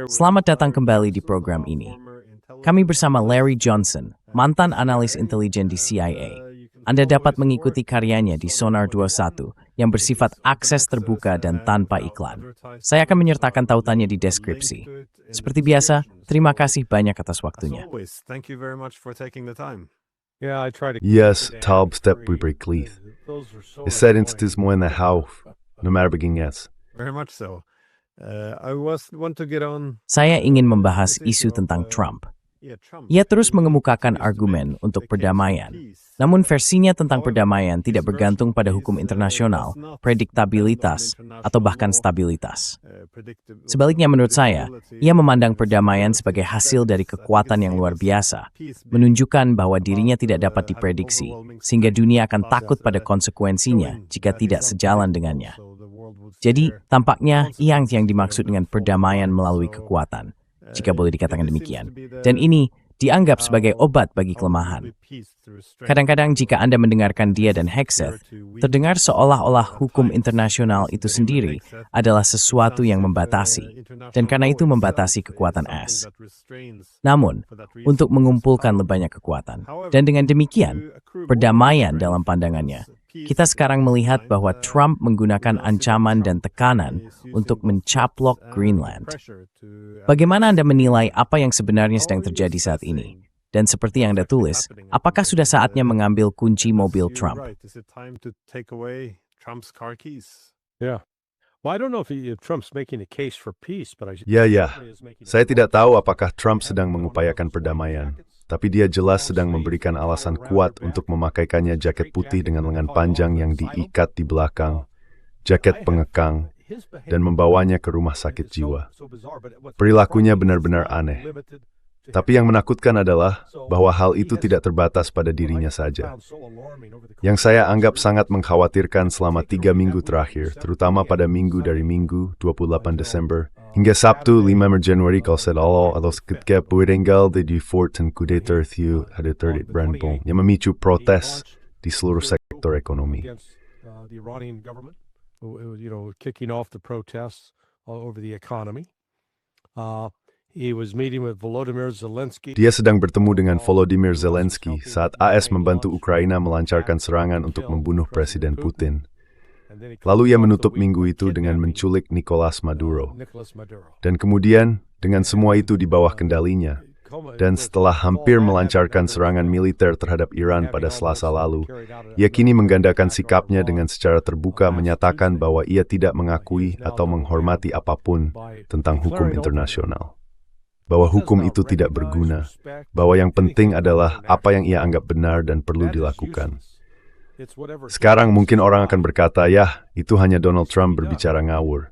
Selamat datang kembali di program ini. Kami bersama Larry Johnson, mantan analis intelijen di CIA. Anda dapat mengikuti karyanya di Sonar 21 yang bersifat akses terbuka dan tanpa iklan. Saya akan menyertakan tautannya di deskripsi. Seperti biasa, terima kasih banyak atas waktunya. Yes, Taub step briefly. Es said instis mo in the house, no matter begin yes. Saya ingin membahas isu tentang Trump. Ia terus mengemukakan argumen untuk perdamaian. Namun versinya tentang perdamaian tidak bergantung pada hukum internasional, prediktabilitas, atau bahkan stabilitas. Sebaliknya menurut saya, ia memandang perdamaian sebagai hasil dari kekuatan yang luar biasa, menunjukkan bahwa dirinya tidak dapat diprediksi, sehingga dunia akan takut pada konsekuensinya jika tidak sejalan dengannya. Jadi, tampaknya yang dimaksud dengan perdamaian melalui kekuatan, jika boleh dikatakan demikian. Dan ini dianggap sebagai obat bagi kelemahan. Kadang-kadang jika Anda mendengarkan dia dan Hegseth, terdengar seolah-olah hukum internasional itu sendiri adalah sesuatu yang membatasi, dan karena itu membatasi kekuatan es. Namun, untuk mengumpulkan lebih banyak kekuatan, dan dengan demikian, perdamaian dalam pandangannya, kita sekarang melihat bahwa Trump menggunakan ancaman dan tekanan untuk mencaplok Greenland. Bagaimana Anda menilai apa yang sebenarnya sedang terjadi saat ini? Dan seperti yang Anda tulis, apakah sudah saatnya mengambil kunci mobil Trump? Ya. Saya tidak tahu apakah Trump sedang mengupayakan perdamaian. Tapi dia jelas sedang memberikan alasan kuat untuk memakaikannya jaket putih dengan lengan panjang yang diikat di belakang, jaket pengekang, dan membawanya ke rumah sakit jiwa. Perilakunya benar-benar aneh. Tapi yang menakutkan adalah bahwa hal itu tidak terbatas pada dirinya saja. Yang saya anggap sangat mengkhawatirkan selama 3 minggu terakhir, terutama pada minggu dari Minggu 28 Desember, hingga Sabtu 5 Januari kalau saya atau ketika peninggal di Forten Kudeta ada terjadi brandbom yang memicu protes di seluruh sektor ekonomi. Dia sedang bertemu dengan Volodymyr Zelensky saat AS membantu Ukraina melancarkan serangan untuk membunuh Presiden Putin. Lalu ia menutup minggu itu dengan menculik Nicolas Maduro. Dan kemudian, dengan semua itu di bawah kendalinya, dan setelah hampir melancarkan serangan militer terhadap Iran pada Selasa lalu, ia kini menggandakan sikapnya dengan secara terbuka menyatakan bahwa ia tidak mengakui atau menghormati apapun tentang hukum internasional. Bahwa hukum itu tidak berguna, bahwa yang penting adalah apa yang ia anggap benar dan perlu dilakukan. Sekarang mungkin orang akan berkata, ya, itu hanya Donald Trump berbicara ngawur.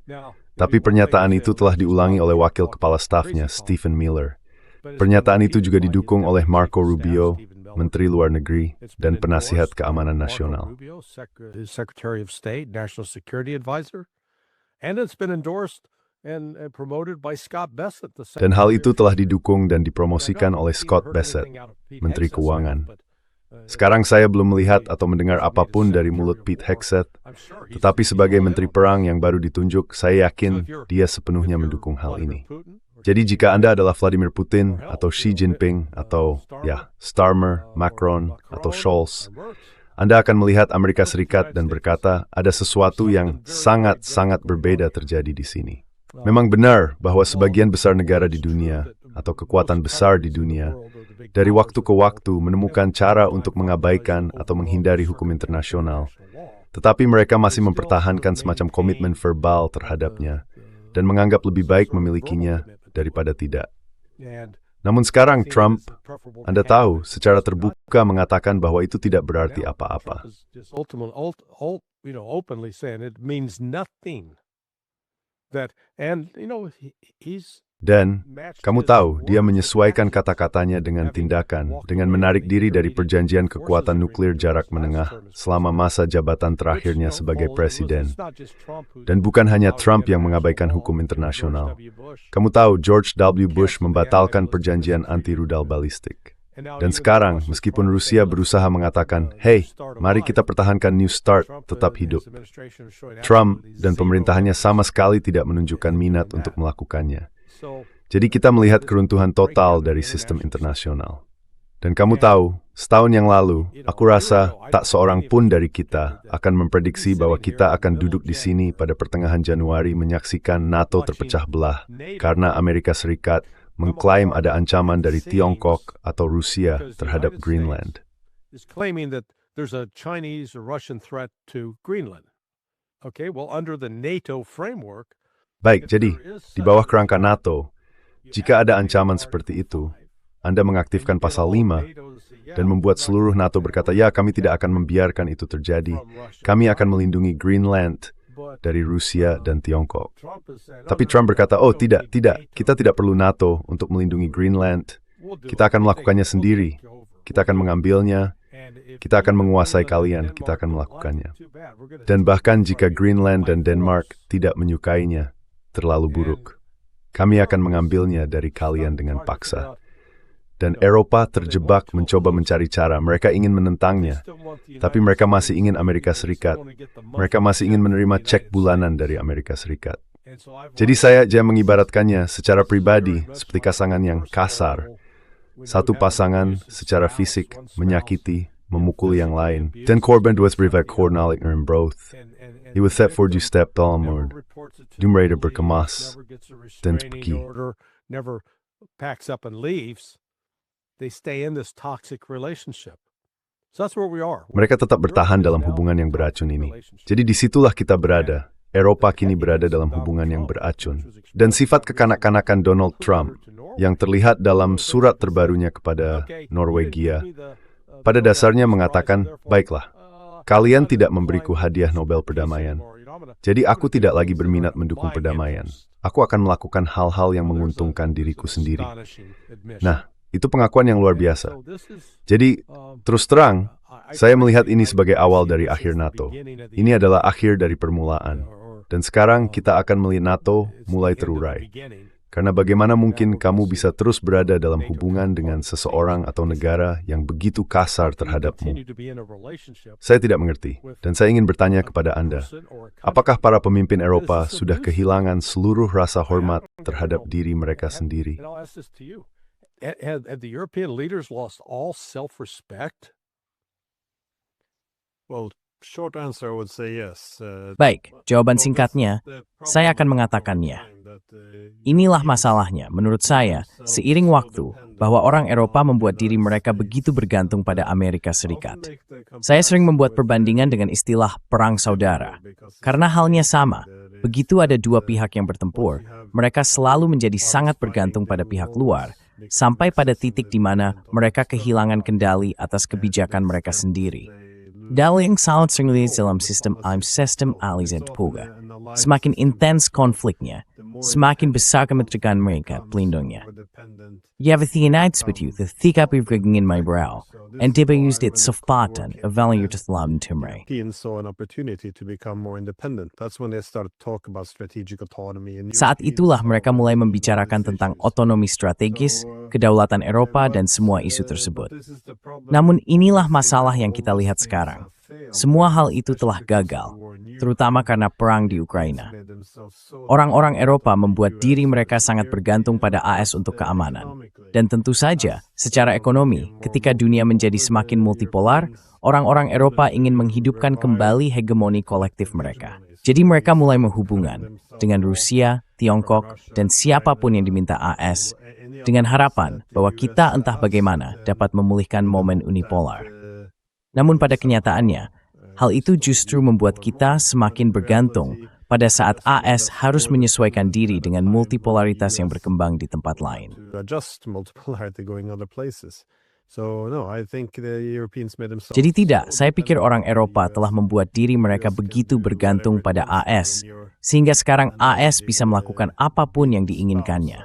Tapi pernyataan itu telah diulangi oleh wakil kepala stafnya, Stephen Miller. Pernyataan itu juga didukung oleh Marco Rubio, Menteri Luar Negeri, dan Penasihat Keamanan Nasional. Dan hal itu telah didukung dan dipromosikan oleh Scott Bessent, Menteri Keuangan. Sekarang saya belum melihat atau mendengar apapun dari mulut Pete Hegseth, tetapi sebagai Menteri Perang yang baru ditunjuk, saya yakin dia sepenuhnya mendukung hal ini. Jadi jika Anda adalah Vladimir Putin, atau Xi Jinping, atau Starmer, Macron, atau Scholz, Anda akan melihat Amerika Serikat dan berkata, ada sesuatu yang sangat-sangat berbeda terjadi di sini. Memang benar bahwa sebagian besar negara di dunia, atau kekuatan besar di dunia, dari waktu ke waktu menemukan cara untuk mengabaikan atau menghindari hukum internasional. Tetapi mereka masih mempertahankan semacam komitmen verbal terhadapnya, dan menganggap lebih baik memilikinya daripada tidak. Namun sekarang Trump, Anda tahu, secara terbuka mengatakan bahwa itu tidak berarti apa-apa. Dan, kamu tahu, dia menyesuaikan kata-katanya dengan tindakan, dengan menarik diri dari perjanjian kekuatan nuklir jarak menengah selama masa jabatan terakhirnya sebagai presiden. Dan bukan hanya Trump yang mengabaikan hukum internasional. Kamu tahu, George W. Bush membatalkan perjanjian anti-rudal balistik. Dan sekarang, meskipun Rusia berusaha mengatakan, "Hey, mari kita pertahankan New Start tetap hidup," Trump dan pemerintahannya sama sekali tidak menunjukkan minat untuk melakukannya. Jadi kita melihat keruntuhan total dari sistem internasional. Dan kamu tahu, setahun yang lalu, aku rasa tak seorang pun dari kita akan memprediksi bahwa kita akan duduk di sini pada pertengahan Januari menyaksikan NATO terpecah belah karena Amerika Serikat mengklaim ada ancaman dari Tiongkok atau Rusia terhadap Greenland. Baik, jadi di bawah kerangka NATO, jika ada ancaman seperti itu, Anda mengaktifkan pasal 5 dan membuat seluruh NATO berkata, "Ya, kami tidak akan membiarkan itu terjadi. Kami akan melindungi Greenland dari Rusia dan Tiongkok." Tapi Trump berkata, "Oh, tidak, kita tidak perlu NATO untuk melindungi Greenland. Kita akan melakukannya sendiri. Kita akan mengambilnya. Kita akan menguasai kalian. Kita akan melakukannya. Dan bahkan jika Greenland dan Denmark tidak menyukainya, terlalu buruk. Kami akan mengambilnya dari kalian dengan paksa." Dan Eropa terjebak mencoba mencari cara. Mereka ingin menentangnya, tapi mereka masih ingin Amerika Serikat. Mereka masih ingin menerima cek bulanan dari Amerika Serikat. Jadi saya mengibaratkannya secara pribadi seperti pasangan yang kasar. Satu pasangan secara fisik menyakiti, memukul yang lain. Den korban dua berbeda kornalik broth. He was set for you step talmud. Dumreda berkemas dan pergi. They stay in this toxic relationship. So that's where we are. Mereka tetap bertahan dalam hubungan yang beracun ini. Jadi disitulah kita berada. Eropa kini berada dalam hubungan yang beracun. Dan sifat kekanak-kanakan Donald Trump yang terlihat dalam surat terbarunya kepada Norwegia, pada dasarnya mengatakan, "Baiklah, kalian tidak memberiku hadiah Nobel perdamaian. Jadi aku tidak lagi berminat mendukung perdamaian. Aku akan melakukan hal-hal yang menguntungkan diriku sendiri." Nah, itu pengakuan yang luar biasa. Jadi, terus terang, saya melihat ini sebagai awal dari akhir NATO. Ini adalah akhir dari permulaan. Dan sekarang kita akan melihat NATO mulai terurai. Karena bagaimana mungkin kamu bisa terus berada dalam hubungan dengan seseorang atau negara yang begitu kasar terhadapmu? Saya tidak mengerti, dan saya ingin bertanya kepada Anda, apakah para pemimpin Eropa sudah kehilangan seluruh rasa hormat terhadap diri mereka sendiri? Have the European leaders lost all self-respect? Well, short answer I would say yes. Baik, jawaban singkatnya, saya akan mengatakannya. Inilah masalahnya, menurut saya, seiring waktu, bahwa orang Eropa membuat diri mereka begitu bergantung pada Amerika Serikat. Saya sering membuat perbandingan dengan istilah perang saudara. Karena halnya sama, begitu ada dua pihak yang bertempur, mereka selalu menjadi sangat bergantung pada pihak luar, sampai pada titik di mana mereka kehilangan kendali atas kebijakan mereka sendiri. Dalil yang sangat sering dilihat dalam sistem alizen Poga. Semakin intens konfliknya, semakin besar kemerdekaan mereka pelindungnya. Yavethianites betyder the thika bevgingen my brow, and de used it sofpatan of value to thlam timre. Saw an opportunity to become more independent. That's when they started to talk about strategic autonomy. Saat itulah mereka mulai membicarakan tentang otonomi strategis, kedaulatan Eropa, dan semua isu tersebut. Namun inilah masalah yang kita lihat sekarang. Semua hal itu telah gagal, terutama karena perang di Ukraina. Orang-orang Eropa membuat diri mereka sangat bergantung pada AS untuk keamanan. Dan tentu saja, secara ekonomi, ketika dunia menjadi semakin multipolar, orang-orang Eropa ingin menghidupkan kembali hegemoni kolektif mereka. Jadi mereka mulai menghubungan dengan Rusia, Tiongkok, dan siapapun yang diminta AS, dengan harapan bahwa kita entah bagaimana dapat memulihkan momen unipolar. Namun pada kenyataannya, hal itu justru membuat kita semakin bergantung pada saat AS harus menyesuaikan diri dengan multipolaritas yang berkembang di tempat lain. Jadi tidak, saya pikir orang Eropa telah membuat diri mereka begitu bergantung pada AS, sehingga sekarang AS bisa melakukan apapun yang diinginkannya.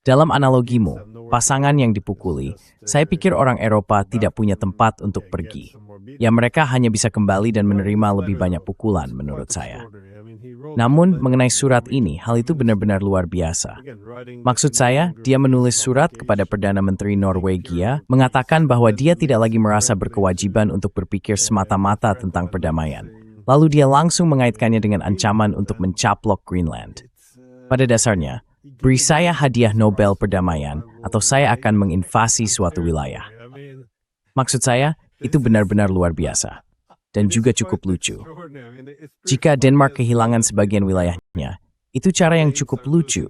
Dalam analogimu, pasangan yang dipukuli, saya pikir orang Eropa tidak punya tempat untuk pergi. Ya mereka hanya bisa kembali dan menerima lebih banyak pukulan menurut saya. Namun mengenai surat ini, hal itu benar-benar luar biasa. Maksud saya, dia menulis surat kepada Perdana Menteri Norwegia, mengatakan bahwa dia tidak lagi merasa berkewajiban untuk berpikir semata-mata tentang perdamaian. Lalu dia langsung mengaitkannya dengan ancaman untuk mencaplok Greenland. Pada dasarnya, beri saya hadiah Nobel perdamaian atau saya akan menginvasi suatu wilayah. Maksud saya, itu benar-benar luar biasa. Dan juga cukup lucu. Jika Denmark kehilangan sebagian wilayahnya, itu cara yang cukup lucu.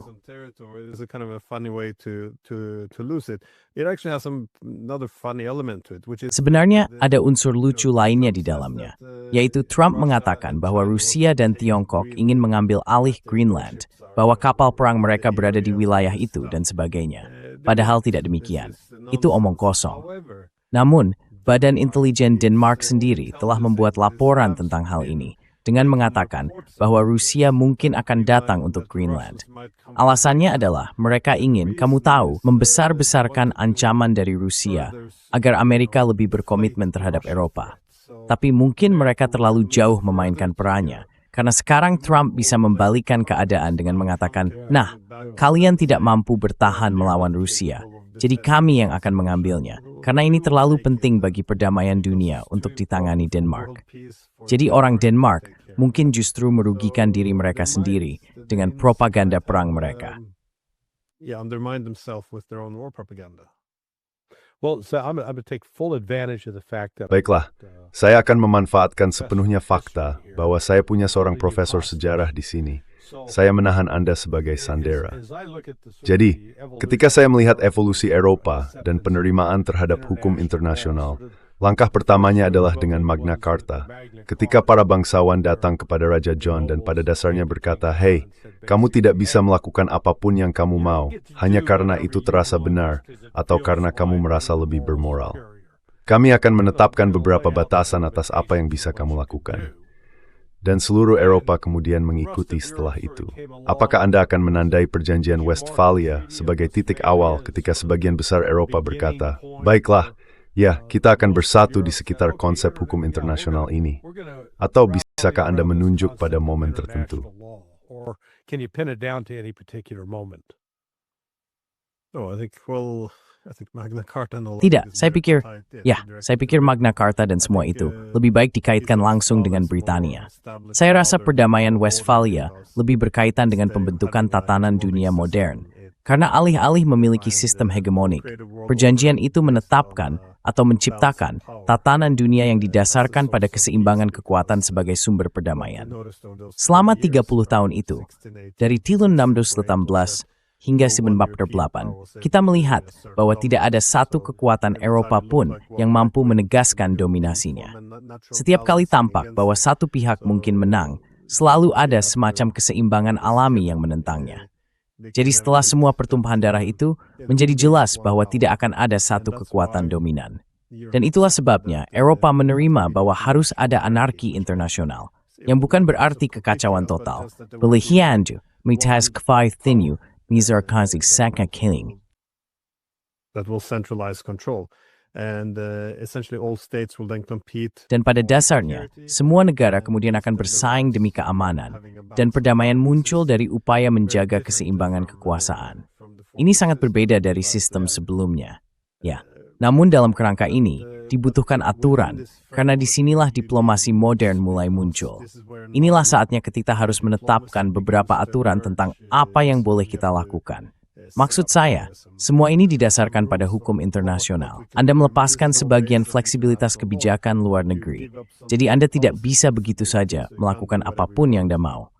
Sebenarnya ada unsur lucu lainnya di dalamnya, yaitu Trump mengatakan bahwa Rusia dan Tiongkok ingin mengambil alih Greenland, bahwa kapal perang mereka berada di wilayah itu dan sebagainya. Padahal tidak demikian. Itu omong kosong. Namun, Badan Intelijen Denmark sendiri telah membuat laporan tentang hal ini dengan mengatakan bahwa Rusia mungkin akan datang untuk Greenland. Alasannya adalah mereka ingin, kamu tahu, membesar-besarkan ancaman dari Rusia agar Amerika lebih berkomitmen terhadap Eropa. Tapi mungkin mereka terlalu jauh memainkan perannya, karena sekarang Trump bisa membalikan keadaan dengan mengatakan, nah, kalian tidak mampu bertahan melawan Rusia. Jadi kami yang akan mengambilnya, karena ini terlalu penting bagi perdamaian dunia untuk ditangani Denmark. Jadi orang Denmark mungkin justru merugikan diri mereka sendiri dengan propaganda perang mereka. Baiklah, saya akan memanfaatkan sepenuhnya fakta bahwa saya punya seorang profesor sejarah di sini. Saya menahan Anda sebagai sandera. Jadi, ketika saya melihat evolusi Eropa dan penerimaan terhadap hukum internasional, langkah pertamanya adalah dengan Magna Carta. Ketika para bangsawan datang kepada Raja John dan pada dasarnya berkata, "Hei, kamu tidak bisa melakukan apapun yang kamu mau, hanya karena itu terasa benar, atau karena kamu merasa lebih bermoral. Kami akan menetapkan beberapa batasan atas apa yang bisa kamu lakukan." Dan seluruh Eropa kemudian mengikuti setelah itu. Apakah Anda akan menandai perjanjian Westphalia sebagai titik awal ketika sebagian besar Eropa berkata, "Baiklah, ya, kita akan bersatu di sekitar konsep hukum internasional ini"? Atau bisakah Anda menunjuk pada momen tertentu? Tidak, saya pikir Magna Carta dan semua itu lebih baik dikaitkan langsung dengan Britania. Saya rasa perdamaian Westphalia lebih berkaitan dengan pembentukan tatanan dunia modern. Karena alih-alih memiliki sistem hegemonik, perjanjian itu menetapkan atau menciptakan tatanan dunia yang didasarkan pada keseimbangan kekuatan sebagai sumber perdamaian. Selama 30 tahun itu, dari tahun 1618 hingga 1948, kita melihat bahwa tidak ada satu kekuatan Eropa pun yang mampu menegaskan dominasinya. Setiap kali tampak bahwa satu pihak mungkin menang, selalu ada semacam keseimbangan alami yang menentangnya. Jadi setelah semua pertumpahan darah itu, menjadi jelas bahwa tidak akan ada satu kekuatan dominan. Dan itulah sebabnya Eropa menerima bahwa harus ada anarki internasional, yang bukan berarti kekacauan total. Belihianju, mitas kfai thinyu, Mizar Kazik Saka Killing. That will centralize control. And essentially all states will then compete. Dan pada dasarnya, semua negara kemudian akan bersaing demi keamanan, dan perdamaian muncul dari upaya menjaga keseimbangan kekuasaan. Ini sangat berbeda dari sistem sebelumnya. Ya, namun dalam kerangka ini, dibutuhkan aturan, karena disinilah diplomasi modern mulai muncul. Inilah saatnya kita harus menetapkan beberapa aturan tentang apa yang boleh kita lakukan. Maksud saya, semua ini didasarkan pada hukum internasional. Anda melepaskan sebagian fleksibilitas kebijakan luar negeri. Jadi Anda tidak bisa begitu saja melakukan apapun yang Anda mau.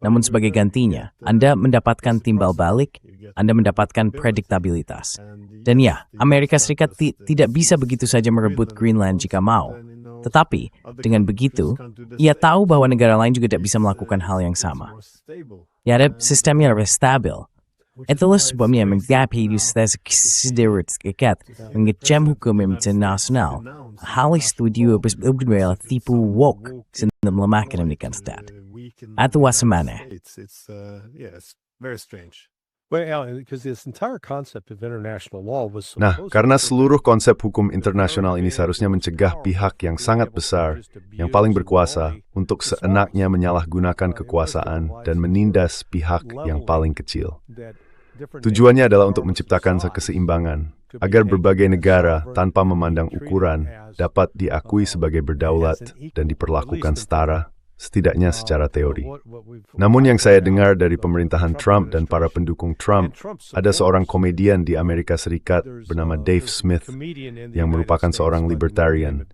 Namun sebagai gantinya, Anda mendapatkan timbal balik, Anda mendapatkan prediktabilitas. Dan ya, Amerika Serikat tidak bisa begitu saja merebut Greenland jika mau. Tetapi, dengan begitu, ia tahu bahwa negara lain juga tidak bisa melakukan hal yang sama. Ya, ada sistemnya lebih stabil. Itulah sebabnya menggapai mengecam hukum internasional. Hal studio berbeda tipu woke sehingga melemahkan Amerika Serikat. Atau wasamana. It's very strange. because this entire concept of international law was Nah, supposed karena to seluruh konsep hukum internasional ini seharusnya mencegah pihak yang sangat besar, yang paling berkuasa, untuk seenaknya menyalahgunakan kekuasaan dan menindas pihak yang paling kecil. Tujuannya adalah untuk menciptakan keseimbangan, agar berbagai negara, tanpa memandang ukuran, dapat diakui sebagai berdaulat dan diperlakukan setara, setidaknya secara teori. Namun yang saya dengar dari pemerintahan Trump dan para pendukung Trump, ada seorang komedian di Amerika Serikat bernama Dave Smith yang merupakan seorang libertarian.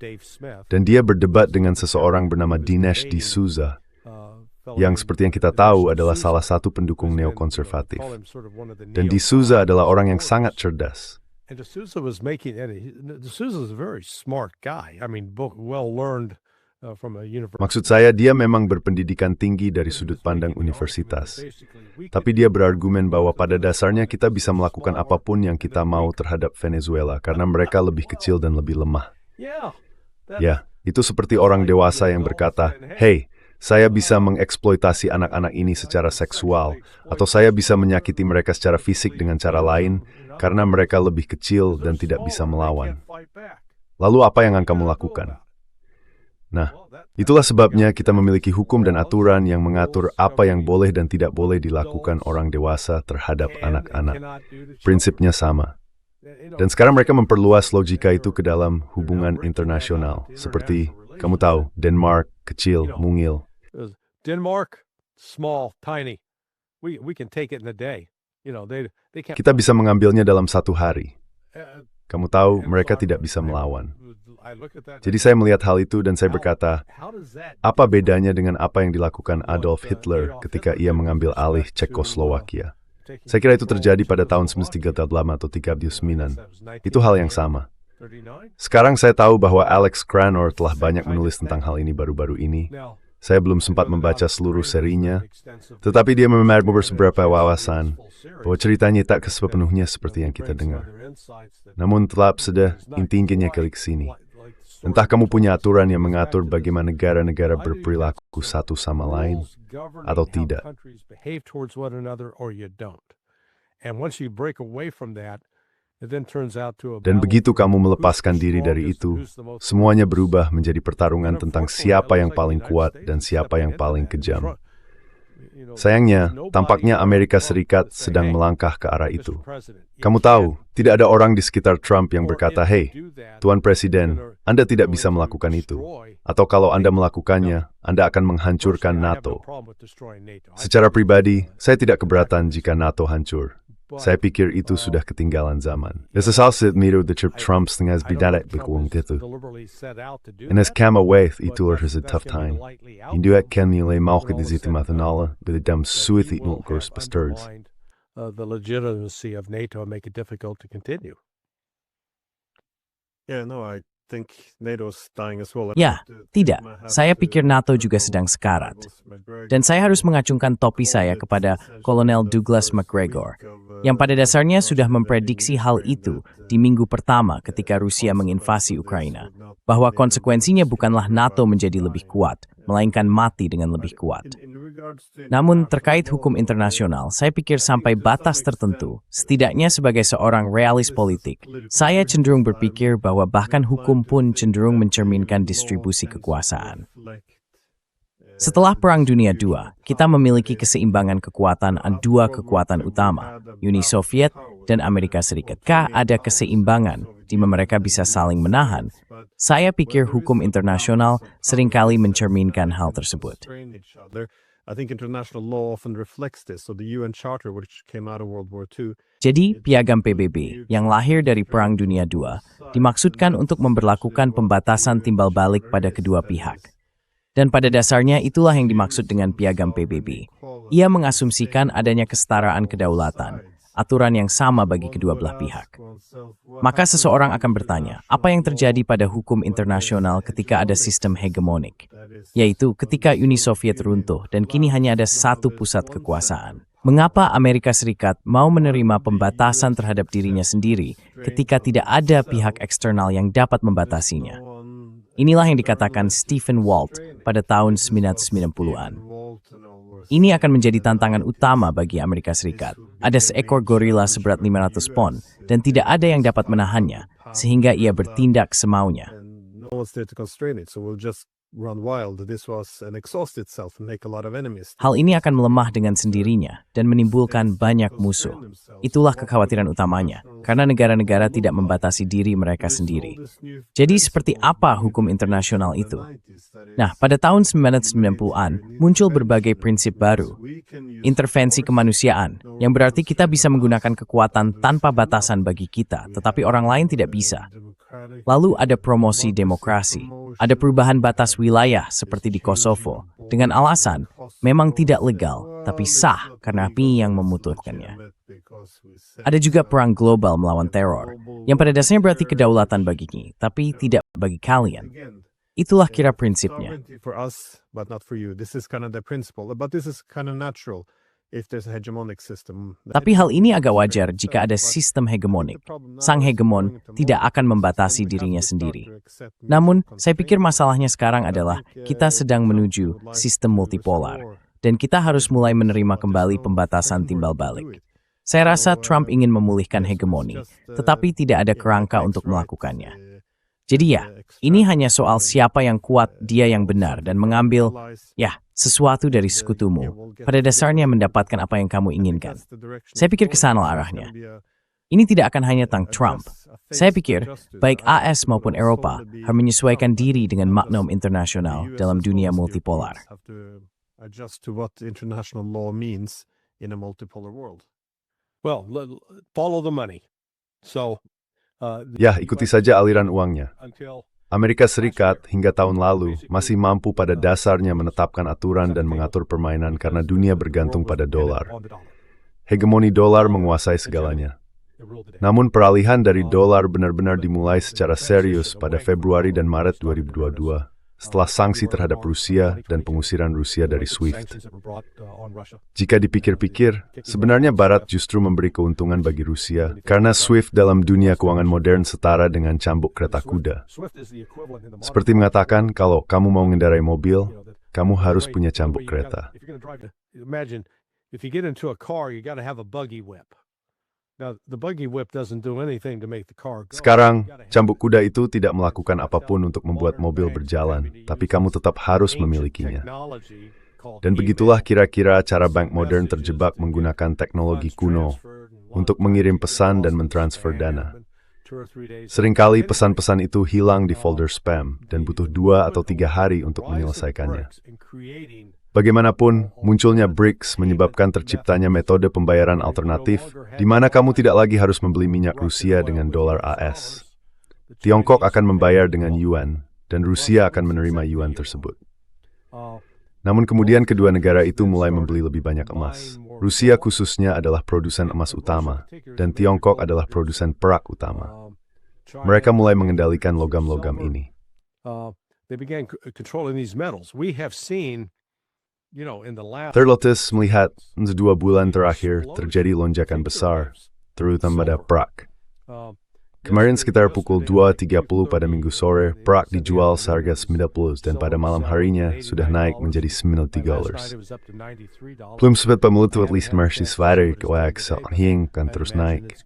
Dan dia berdebat dengan seseorang bernama Dinesh D'Souza, yang seperti yang kita tahu adalah salah satu pendukung neokonservatif. Dan D'Souza adalah orang yang sangat cerdas. And D'Souza was D'Souza is a very smart guy. I mean, well learned from a university. Maksud saya, dia memang berpendidikan tinggi dari sudut pandang universitas. Tapi dia berargumen bahwa pada dasarnya kita bisa melakukan apapun yang kita mau terhadap Venezuela karena mereka lebih kecil dan lebih lemah. Ya, itu seperti orang dewasa yang berkata, "Hey, saya bisa mengeksploitasi anak-anak ini secara seksual, atau saya bisa menyakiti mereka secara fisik dengan cara lain karena mereka lebih kecil dan tidak bisa melawan. Lalu apa yang akan kamu lakukan?" Nah, itulah sebabnya kita memiliki hukum dan aturan yang mengatur apa yang boleh dan tidak boleh dilakukan orang dewasa terhadap anak-anak. Prinsipnya sama. Dan sekarang mereka memperluas logika itu ke dalam hubungan internasional, seperti, kamu tahu, Denmark, kecil, mungil. Denmark, small, tiny. We can take it in a day. They can't. Kita bisa mengambilnya dalam satu hari. Kamu tahu, mereka tidak bisa melawan. Jadi saya melihat hal itu dan saya berkata, apa bedanya dengan apa yang dilakukan Adolf Hitler ketika ia mengambil alih Cekoslowakia? Saya kira itu terjadi pada tahun 1938 atau 39. Itu hal yang sama. Sekarang saya tahu bahwa Alex Cranor telah banyak menulis tentang hal ini baru-baru ini. Saya belum sempat membaca seluruh serinya, tetapi dia memiliki beberapa wawasan bahwa ceritanya tak sepenuhnya seperti yang kita dengar. Namun tetap sudah intinya kali ke sini. Entah kamu punya aturan yang mengatur bagaimana negara-negara berperilaku satu sama lain, atau tidak. Dan begitu kamu melepaskan diri dari itu, semuanya berubah menjadi pertarungan tentang siapa yang paling kuat dan siapa yang paling kejam. Sayangnya, tampaknya Amerika Serikat sedang melangkah ke arah itu. Kamu tahu, tidak ada orang di sekitar Trump yang berkata, "Hei, Tuan Presiden, Anda tidak bisa melakukan itu." Atau kalau Anda melakukannya, Anda akan menghancurkan NATO. Secara pribadi, saya tidak keberatan jika NATO hancur. Saya pikir itu sudah ketinggalan zaman. Sesalsit miro the Trump has bidarat bikuang gitu. And as kama waith itular has a tough time. Induat ken nilai mauke di zitimathanala, but the dumb suith itnul gurs bastards. The legitimacy of NATO make it difficult to continue. Yeah, no, I think NATO's dying as well. Ya, tidak. Saya pikir NATO juga sedang sekarat. Dan saya harus mengacungkan topi saya kepada Kolonel Douglas MacGregor, yang pada dasarnya sudah memprediksi hal itu di minggu pertama ketika Rusia menginvasi Ukraina, bahwa konsekuensinya bukanlah NATO menjadi lebih kuat, melainkan mati dengan lebih kuat. Namun terkait hukum internasional, saya pikir sampai batas tertentu, setidaknya sebagai seorang realis politik, saya cenderung berpikir bahwa bahkan hukum pun cenderung mencerminkan distribusi kekuasaan. Setelah Perang Dunia II, kita memiliki keseimbangan kekuatan dua kekuatan utama, Uni Soviet dan Amerika Serikat. Ada keseimbangan di mana mereka bisa saling menahan. Saya pikir hukum internasional seringkali mencerminkan hal tersebut. I think international law often reflects this. So the UN Charter, which came out of World War II. Jadi, Piagam PBB yang lahir dari Perang Dunia II dimaksudkan untuk memberlakukan pembatasan timbal balik pada kedua pihak. Dan pada dasarnya itulah yang dimaksud dengan Piagam PBB. Ia mengasumsikan adanya kesetaraan kedaulatan, aturan yang sama bagi kedua belah pihak. Maka seseorang akan bertanya, apa yang terjadi pada hukum internasional ketika ada sistem hegemonik? Yaitu ketika Uni Soviet runtuh dan kini hanya ada satu pusat kekuasaan. Mengapa Amerika Serikat mau menerima pembatasan terhadap dirinya sendiri ketika tidak ada pihak eksternal yang dapat membatasinya? Inilah yang dikatakan Stephen Walt pada tahun 1990-an. Ini akan menjadi tantangan utama bagi Amerika Serikat. Ada seekor gorila seberat 500 pon dan tidak ada yang dapat menahannya, sehingga ia bertindak semaunya. And no one's there to constrain it, so we'll just run wild. This was and exhaust itself and make a lot of enemies. Hal ini akan melemah dengan sendirinya dan menimbulkan banyak musuh. Itulah kekhawatiran utamanya, karena negara-negara tidak membatasi diri mereka sendiri. Jadi seperti apa hukum internasional itu? Nah, pada tahun 1990-an muncul berbagai prinsip baru. Intervensi kemanusiaan, yang berarti kita bisa menggunakan kekuatan tanpa batasan bagi kita, tetapi orang lain tidak bisa. Lalu ada promosi demokrasi, ada perubahan batas wilayah seperti di Kosovo, dengan alasan memang tidak legal, tapi sah karena PI yang memutuskannya. Ada juga perang global melawan teror, yang pada dasarnya berarti kedaulatan baginya, tapi tidak bagi kalian. Itulah kira prinsipnya. For us, but not for you. This is kind of the principle, but this is kind of natural. If there's a hegemonic system. Tapi hal ini agak wajar jika ada sistem hegemonik. Sang hegemon tidak akan membatasi dirinya sendiri. Namun, saya pikir masalahnya sekarang adalah kita sedang menuju sistem multipolar, dan kita harus mulai menerima kembali pembatasan timbal balik. Saya rasa Trump ingin memulihkan hegemoni, tetapi tidak ada kerangka untuk melakukannya. Jadi ya, ini hanya soal siapa yang kuat, dia yang benar, dan mengambil, sesuatu dari sekutumu. Pada dasarnya mendapatkan apa yang kamu inginkan. Saya pikir ke sana arahnya. Ini tidak akan hanya tentang Trump. Saya pikir, baik AS maupun Eropa harus menyesuaikan diri dengan makna internasional dalam dunia multipolar. Well, follow the money. So, ikuti saja aliran uangnya. Amerika Serikat hingga tahun lalu masih mampu pada dasarnya menetapkan aturan dan mengatur permainan karena dunia bergantung pada dolar. Hegemoni dolar menguasai segalanya. Namun peralihan dari dolar benar-benar dimulai secara serius pada Februari dan Maret 2022 setelah sanksi terhadap Rusia dan pengusiran Rusia dari SWIFT. Jika dipikir-pikir, sebenarnya Barat justru memberi keuntungan bagi Rusia karena SWIFT dalam dunia keuangan modern setara dengan cambuk kereta kuda. Seperti mengatakan, kalau kamu mau mengendarai mobil, kamu harus punya cambuk kereta. Imagine, if you get into a car, you got to have a buggy whip. Now, the buggy whip doesn't do anything to make the car go. Sekarang, cambuk kuda itu tidak melakukan apapun untuk membuat mobil berjalan, tapi kamu tetap harus memilikinya. Dan begitulah kira-kira cara bank modern terjebak menggunakan teknologi kuno untuk mengirim pesan dan mentransfer dana. Seringkali pesan-pesan itu hilang di folder spam dan butuh 2 atau 3 hari untuk menyelesaikannya. Bagaimanapun, munculnya BRICS menyebabkan terciptanya metode pembayaran alternatif di mana kamu tidak lagi harus membeli minyak Rusia dengan dolar AS. Tiongkok akan membayar dengan yuan, dan Rusia akan menerima yuan tersebut. Namun kemudian kedua negara itu mulai membeli lebih banyak emas. Rusia khususnya adalah produsen emas utama, dan Tiongkok adalah produsen perak utama. Mereka mulai mengendalikan logam-logam ini. They began controlling these metals. We have seen Third Lotus melihat 2 bulan terakhir terjadi lonjakan besar, terutama pada perak. Kemarin sekitar pukul 2.30 pada minggu sore, perak dijual seharga $90 dan pada malam harinya sudah naik menjadi $93. Belum sempat pemulutuat list marsis vader kewaks hing kan terus naik.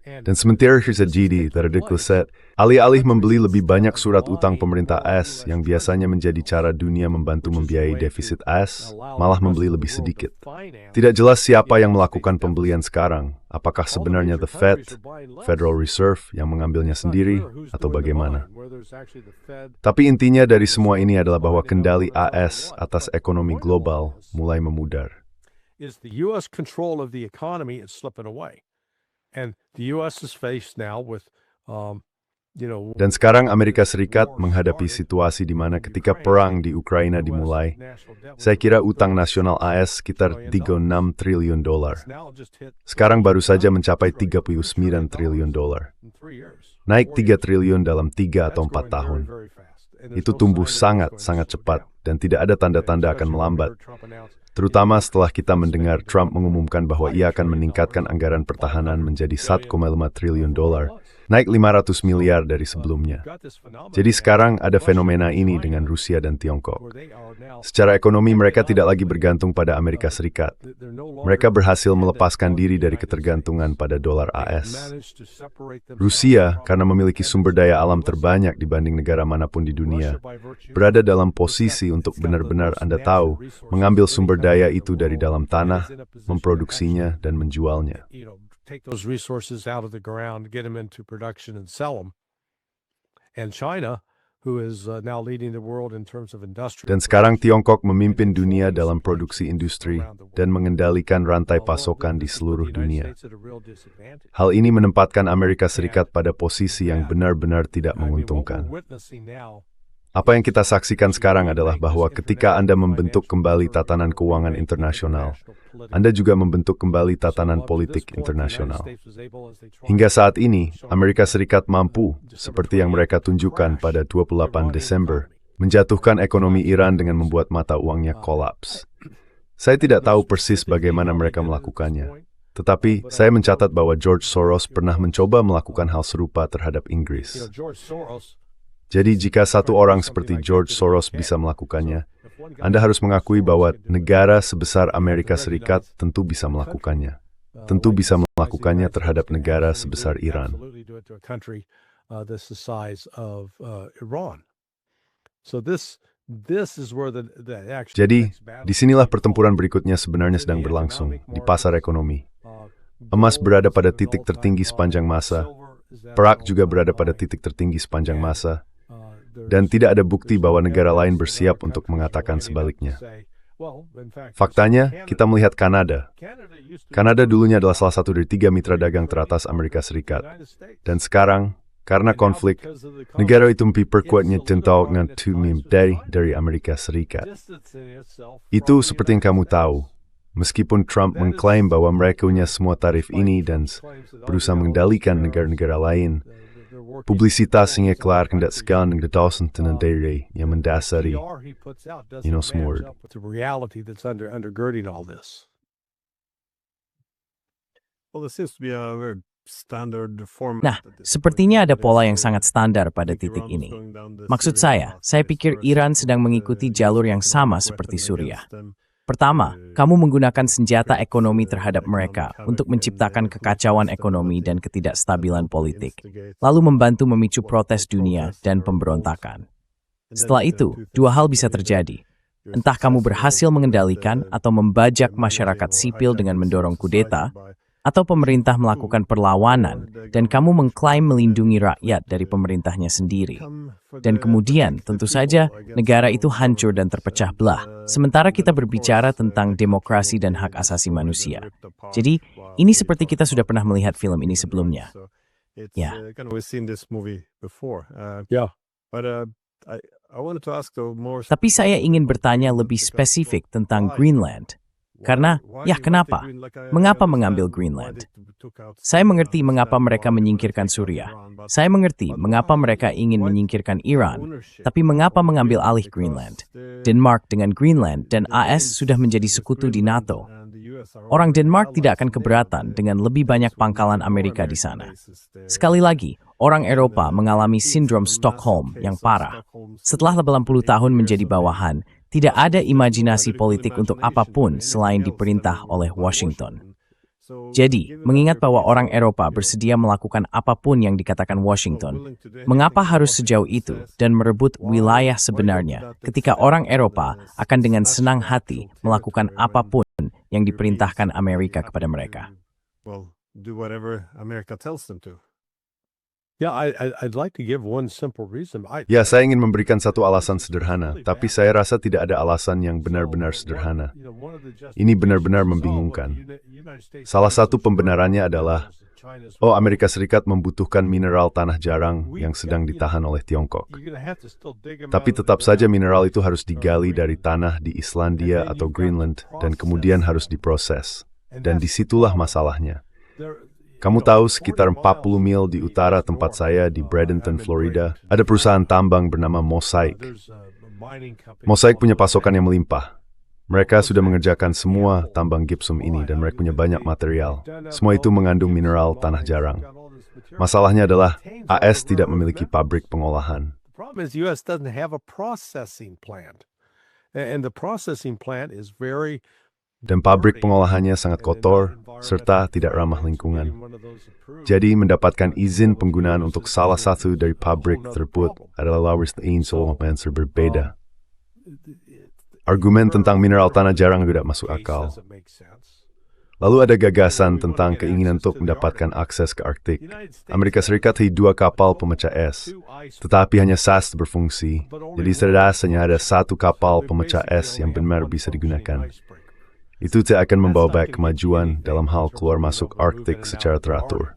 Dan sementara terjadi terdeklaset, alih-alih membeli lebih banyak surat utang pemerintah AS yang biasanya menjadi cara dunia membantu membiayai defisit AS, malah membeli lebih sedikit. Tidak jelas siapa yang melakukan pembelian sekarang, apakah sebenarnya The Fed, Federal Reserve yang mengambilnya sendiri, atau bagaimana. Tapi intinya dari semua ini adalah bahwa kendali AS atas ekonomi global mulai memudar. And the U.S. is faced now with, Dan sekarang Amerika Serikat menghadapi situasi di mana ketika perang di Ukraina dimulai, saya kira utang nasional AS sekitar $36 triliun. Sekarang baru saja mencapai $39 triliun. Naik 3 triliun dalam 3 atau 4 tahun. Itu tumbuh sangat-sangat cepat. dan tidak ada tanda-tanda akan melambat. Terutama setelah kita mendengar Trump mengumumkan bahwa ia akan meningkatkan anggaran pertahanan menjadi 1,5 triliun dolar, naik 500 miliar dari sebelumnya. Jadi sekarang ada fenomena ini dengan Rusia dan Tiongkok. Secara ekonomi mereka tidak lagi bergantung pada Amerika Serikat. Mereka berhasil melepaskan diri dari ketergantungan pada dolar AS. Rusia, karena memiliki sumber daya alam terbanyak dibanding negara manapun di dunia, berada dalam posisi untuk benar-benar Anda tahu, mengambil sumber daya itu dari dalam tanah, memproduksinya, dan menjualnya. Take those resources out of the ground, get them into production and sell them. And China, who is now leading the world in terms of industry. Dan sekarang Tiongkok memimpin dunia dalam produksi industri dan mengendalikan rantai pasokan di seluruh dunia. Hal ini menempatkan Amerika Serikat pada posisi yang benar-benar tidak menguntungkan. Apa yang kita saksikan sekarang adalah bahwa ketika Anda membentuk kembali tatanan keuangan internasional, Anda juga membentuk kembali tatanan politik internasional. Hingga saat ini, Amerika Serikat mampu, seperti yang mereka tunjukkan pada 28 Desember, menjatuhkan ekonomi Iran dengan membuat mata uangnya kolaps. Saya tidak tahu persis bagaimana mereka melakukannya, tetapi saya mencatat bahwa George Soros pernah mencoba melakukan hal serupa terhadap Inggris. Jadi jika satu orang seperti George Soros bisa melakukannya, Anda harus mengakui bahwa negara sebesar Amerika Serikat tentu bisa melakukannya. Tentu bisa melakukannya terhadap negara sebesar Iran. Jadi, disinilah pertempuran berikutnya sebenarnya sedang berlangsung, di pasar ekonomi. Emas berada pada titik tertinggi sepanjang masa, perak juga berada pada titik tertinggi sepanjang masa, dan tidak ada bukti bahwa negara lain bersiap untuk mengatakan sebaliknya. Faktanya, kita melihat Kanada. Kanada dulunya adalah salah satu dari 3 mitra dagang teratas Amerika Serikat. Dan sekarang, karena konflik, negara itu memperkuatnya tentang dari Amerika Serikat. Itu seperti yang kamu tahu. Meskipun Trump mengklaim bahwa mereka punya semua tarif ini dan berusaha mengendalikan negara-negara lain, publisitasnya kelar kendak segan dengan dosen tenandere yang mendasari, semua. Nah, sepertinya ada pola yang sangat standar pada titik ini. Maksud saya pikir Iran sedang mengikuti jalur yang sama seperti Suriah. Pertama, kamu menggunakan senjata ekonomi terhadap mereka untuk menciptakan kekacauan ekonomi dan ketidakstabilan politik, lalu membantu memicu protes dunia dan pemberontakan. Setelah itu, 2 hal bisa terjadi. Entah kamu berhasil mengendalikan atau membajak masyarakat sipil dengan mendorong kudeta, atau pemerintah melakukan perlawanan dan kamu mengklaim melindungi rakyat dari pemerintahnya sendiri. Dan kemudian, tentu saja, negara itu hancur dan terpecah belah, sementara kita berbicara tentang demokrasi dan hak asasi manusia. Jadi, ini seperti kita sudah pernah melihat film ini sebelumnya. Ya. Tapi saya ingin bertanya lebih spesifik tentang Greenland. Karena, kenapa? Mengapa mengambil Greenland? Saya mengerti mengapa mereka menyingkirkan Suriah. Saya mengerti mengapa mereka ingin menyingkirkan Iran. Tapi mengapa mengambil alih Greenland? Denmark dengan Greenland dan AS sudah menjadi sekutu di NATO. Orang Denmark tidak akan keberatan dengan lebih banyak pangkalan Amerika di sana. Sekali lagi, orang Eropa mengalami sindrom Stockholm yang parah. Setelah 80 tahun menjadi bawahan, tidak ada imajinasi politik untuk apapun selain diperintah oleh Washington. Jadi, mengingat bahwa orang Eropa bersedia melakukan apapun yang dikatakan Washington, mengapa harus sejauh itu dan merebut wilayah sebenarnya ketika orang Eropa akan dengan senang hati melakukan apapun yang diperintahkan Amerika kepada mereka? Ya, saya ingin memberikan satu alasan sederhana, tapi saya rasa tidak ada alasan yang benar-benar sederhana. Ini benar-benar membingungkan. Salah satu pembenarannya adalah, Amerika Serikat membutuhkan mineral tanah jarang yang sedang ditahan oleh Tiongkok. Tapi tetap saja mineral itu harus digali dari tanah di Islandia atau Greenland dan kemudian harus diproses. Dan disitulah masalahnya. Kamu tahu sekitar 40 mil di utara tempat saya di Bradenton, Florida, ada perusahaan tambang bernama Mosaic. Mosaic punya pasokan yang melimpah. Mereka sudah mengerjakan semua tambang gipsum ini dan mereka punya banyak material. Semua itu mengandung mineral tanah jarang. Masalahnya adalah AS tidak memiliki pabrik pengolahan. The problem is US doesn't have a processing plant. And the processing plant is very Dan pabrik pengolahannya sangat kotor serta tidak ramah lingkungan. Jadi mendapatkan izin penggunaan untuk salah satu dari pabrik tersebut adalah harus yang berbeda. Argumen tentang mineral tanah jarang tidak masuk akal. Lalu ada gagasan tentang keinginan untuk mendapatkan akses ke Arktik. Amerika Serikat memiliki 2 kapal pemecah es, tetapi hanya SAS berfungsi. Jadi setidaknya ada 1 kapal pemecah es yang benar bisa digunakan. Itu tidak akan membawa baik kemajuan dalam hal keluar masuk Arktik secara teratur.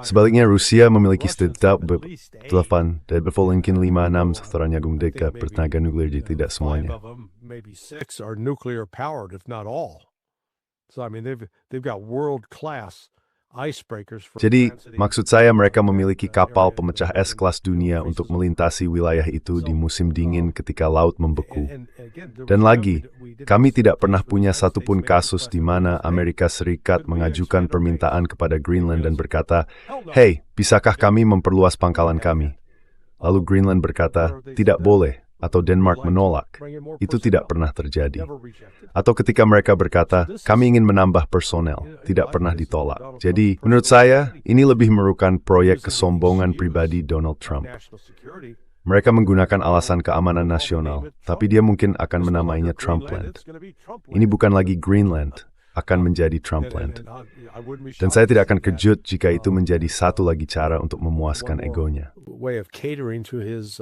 Sebaliknya, Rusia memiliki setidaknya 8 dan mungkin 5-6 seteranya gundeka bertenaga nuklir, jadi tidak semuanya. maybe 6 are nuclear powered, if not all. So I mean, they've got world class icebreakers. Jadi, maksud saya mereka memiliki kapal pemecah es kelas dunia untuk melintasi wilayah itu di musim dingin ketika laut membeku. Dan lagi, kami tidak pernah punya satupun kasus di mana Amerika Serikat mengajukan permintaan kepada Greenland dan berkata, "Hey, bisakah kami memperluas pangkalan kami?" Lalu Greenland berkata, "Tidak boleh," atau Denmark menolak. Itu tidak pernah terjadi. Atau ketika mereka berkata, "Kami ingin menambah personel," tidak pernah ditolak. Jadi, menurut saya, ini lebih merupakan proyek kesombongan pribadi Donald Trump. Mereka menggunakan alasan keamanan nasional, tapi dia mungkin akan menamainya Trumpland. Ini bukan lagi Greenland, akan menjadi Trumpland. Dan saya tidak akan kejut jika itu menjadi satu lagi cara untuk memuaskan egonya. Way of catering to his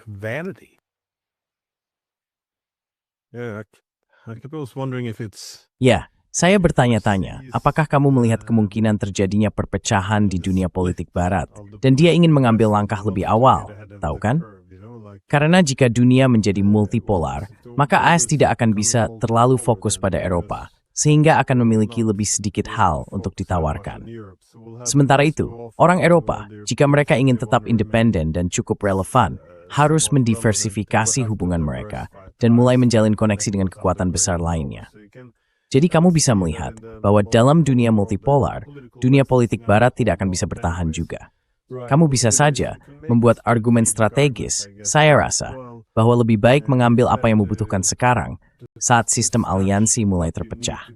vanity. Yeah, I was wondering if it's Ya, saya bertanya-tanya, apakah kamu melihat kemungkinan terjadinya perpecahan di dunia politik barat? Dan dia ingin mengambil langkah lebih awal, tahu kan? Karena jika dunia menjadi multipolar, maka AS tidak akan bisa terlalu fokus pada Eropa, sehingga akan memiliki lebih sedikit hal untuk ditawarkan. Sementara itu, orang Eropa, jika mereka ingin tetap independen dan cukup relevan, harus mendiversifikasi hubungan mereka dan mulai menjalin koneksi dengan kekuatan besar lainnya. Jadi kamu bisa melihat bahwa dalam dunia multipolar, dunia politik barat tidak akan bisa bertahan juga. Kamu bisa saja membuat argumen strategis, saya rasa, bahwa lebih baik mengambil apa yang membutuhkan sekarang saat sistem aliansi mulai terpecah.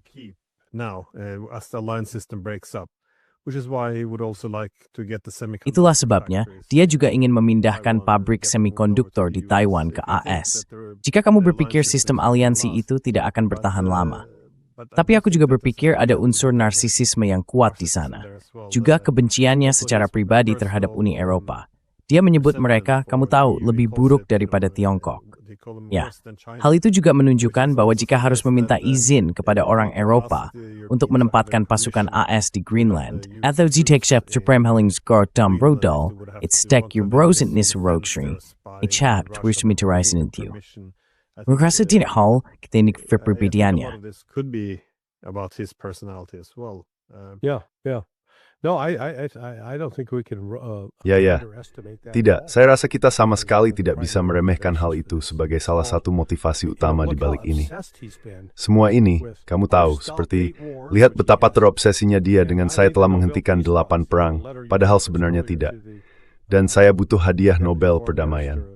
Itulah sebabnya dia juga ingin memindahkan pabrik semikonduktor di Taiwan ke AS. Jika kamu berpikir sistem aliansi itu tidak akan bertahan lama. Tapi aku juga berpikir ada unsur narsisisme yang kuat di sana. Juga kebenciannya secara pribadi terhadap Uni Eropa. Dia menyebut mereka, kamu tahu, lebih buruk daripada Tiongkok. Ya, hal itu juga menunjukkan bahwa jika harus meminta izin kepada orang Eropa untuk menempatkan pasukan AS di Greenland, atau jika chef Supreme Hellingsgård Dam Brodal, it's stek your brosen nis rogstring, it's chat twist mitterizen into you. Merasa tidak hal ketika perbedaiannya. Yeah. No, I don't think we can Ya. underestimate that. Tidak, saya rasa kita sama sekali tidak bisa meremehkan hal itu sebagai salah satu motivasi utama di balik ini. Semua ini, kamu tahu, seperti lihat betapa terobsesinya dia dengan saya telah menghentikan 8 perang, padahal sebenarnya tidak. Dan saya butuh hadiah Nobel perdamaian.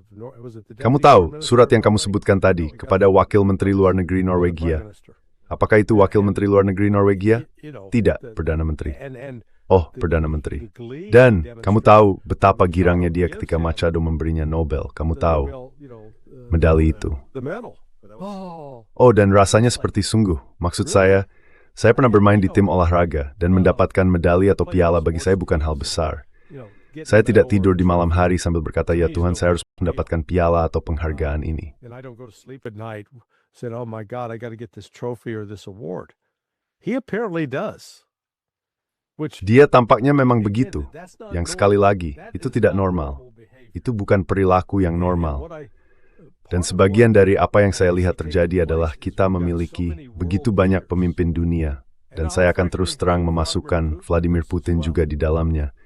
Kamu tahu, surat yang kamu sebutkan tadi kepada Wakil Menteri Luar Negeri Norwegia. Apakah itu Wakil Menteri Luar Negeri Norwegia? Tidak, Perdana Menteri. Oh, Perdana Menteri. Dan kamu tahu betapa girangnya dia ketika Machado memberinya Nobel. Kamu tahu, medali itu. Oh, dan rasanya seperti sungguh. Maksud saya pernah bermain di tim olahraga dan mendapatkan medali atau piala bagi saya bukan hal besar. Saya tidak tidur di malam hari sambil berkata, ya Tuhan, saya harus mendapatkan piala atau penghargaan ini. And I don't go to sleep at night saying, "Oh my God, I got to get this trophy or this award." He apparently does. Which Dia tampaknya memang begitu. Yang sekali lagi, itu tidak normal. Itu bukan perilaku yang normal. Dan sebagian dari apa yang saya lihat terjadi adalah kita memiliki begitu banyak pemimpin dunia. Dan saya akan terus terang memasukkan Vladimir Putin juga di dalamnya,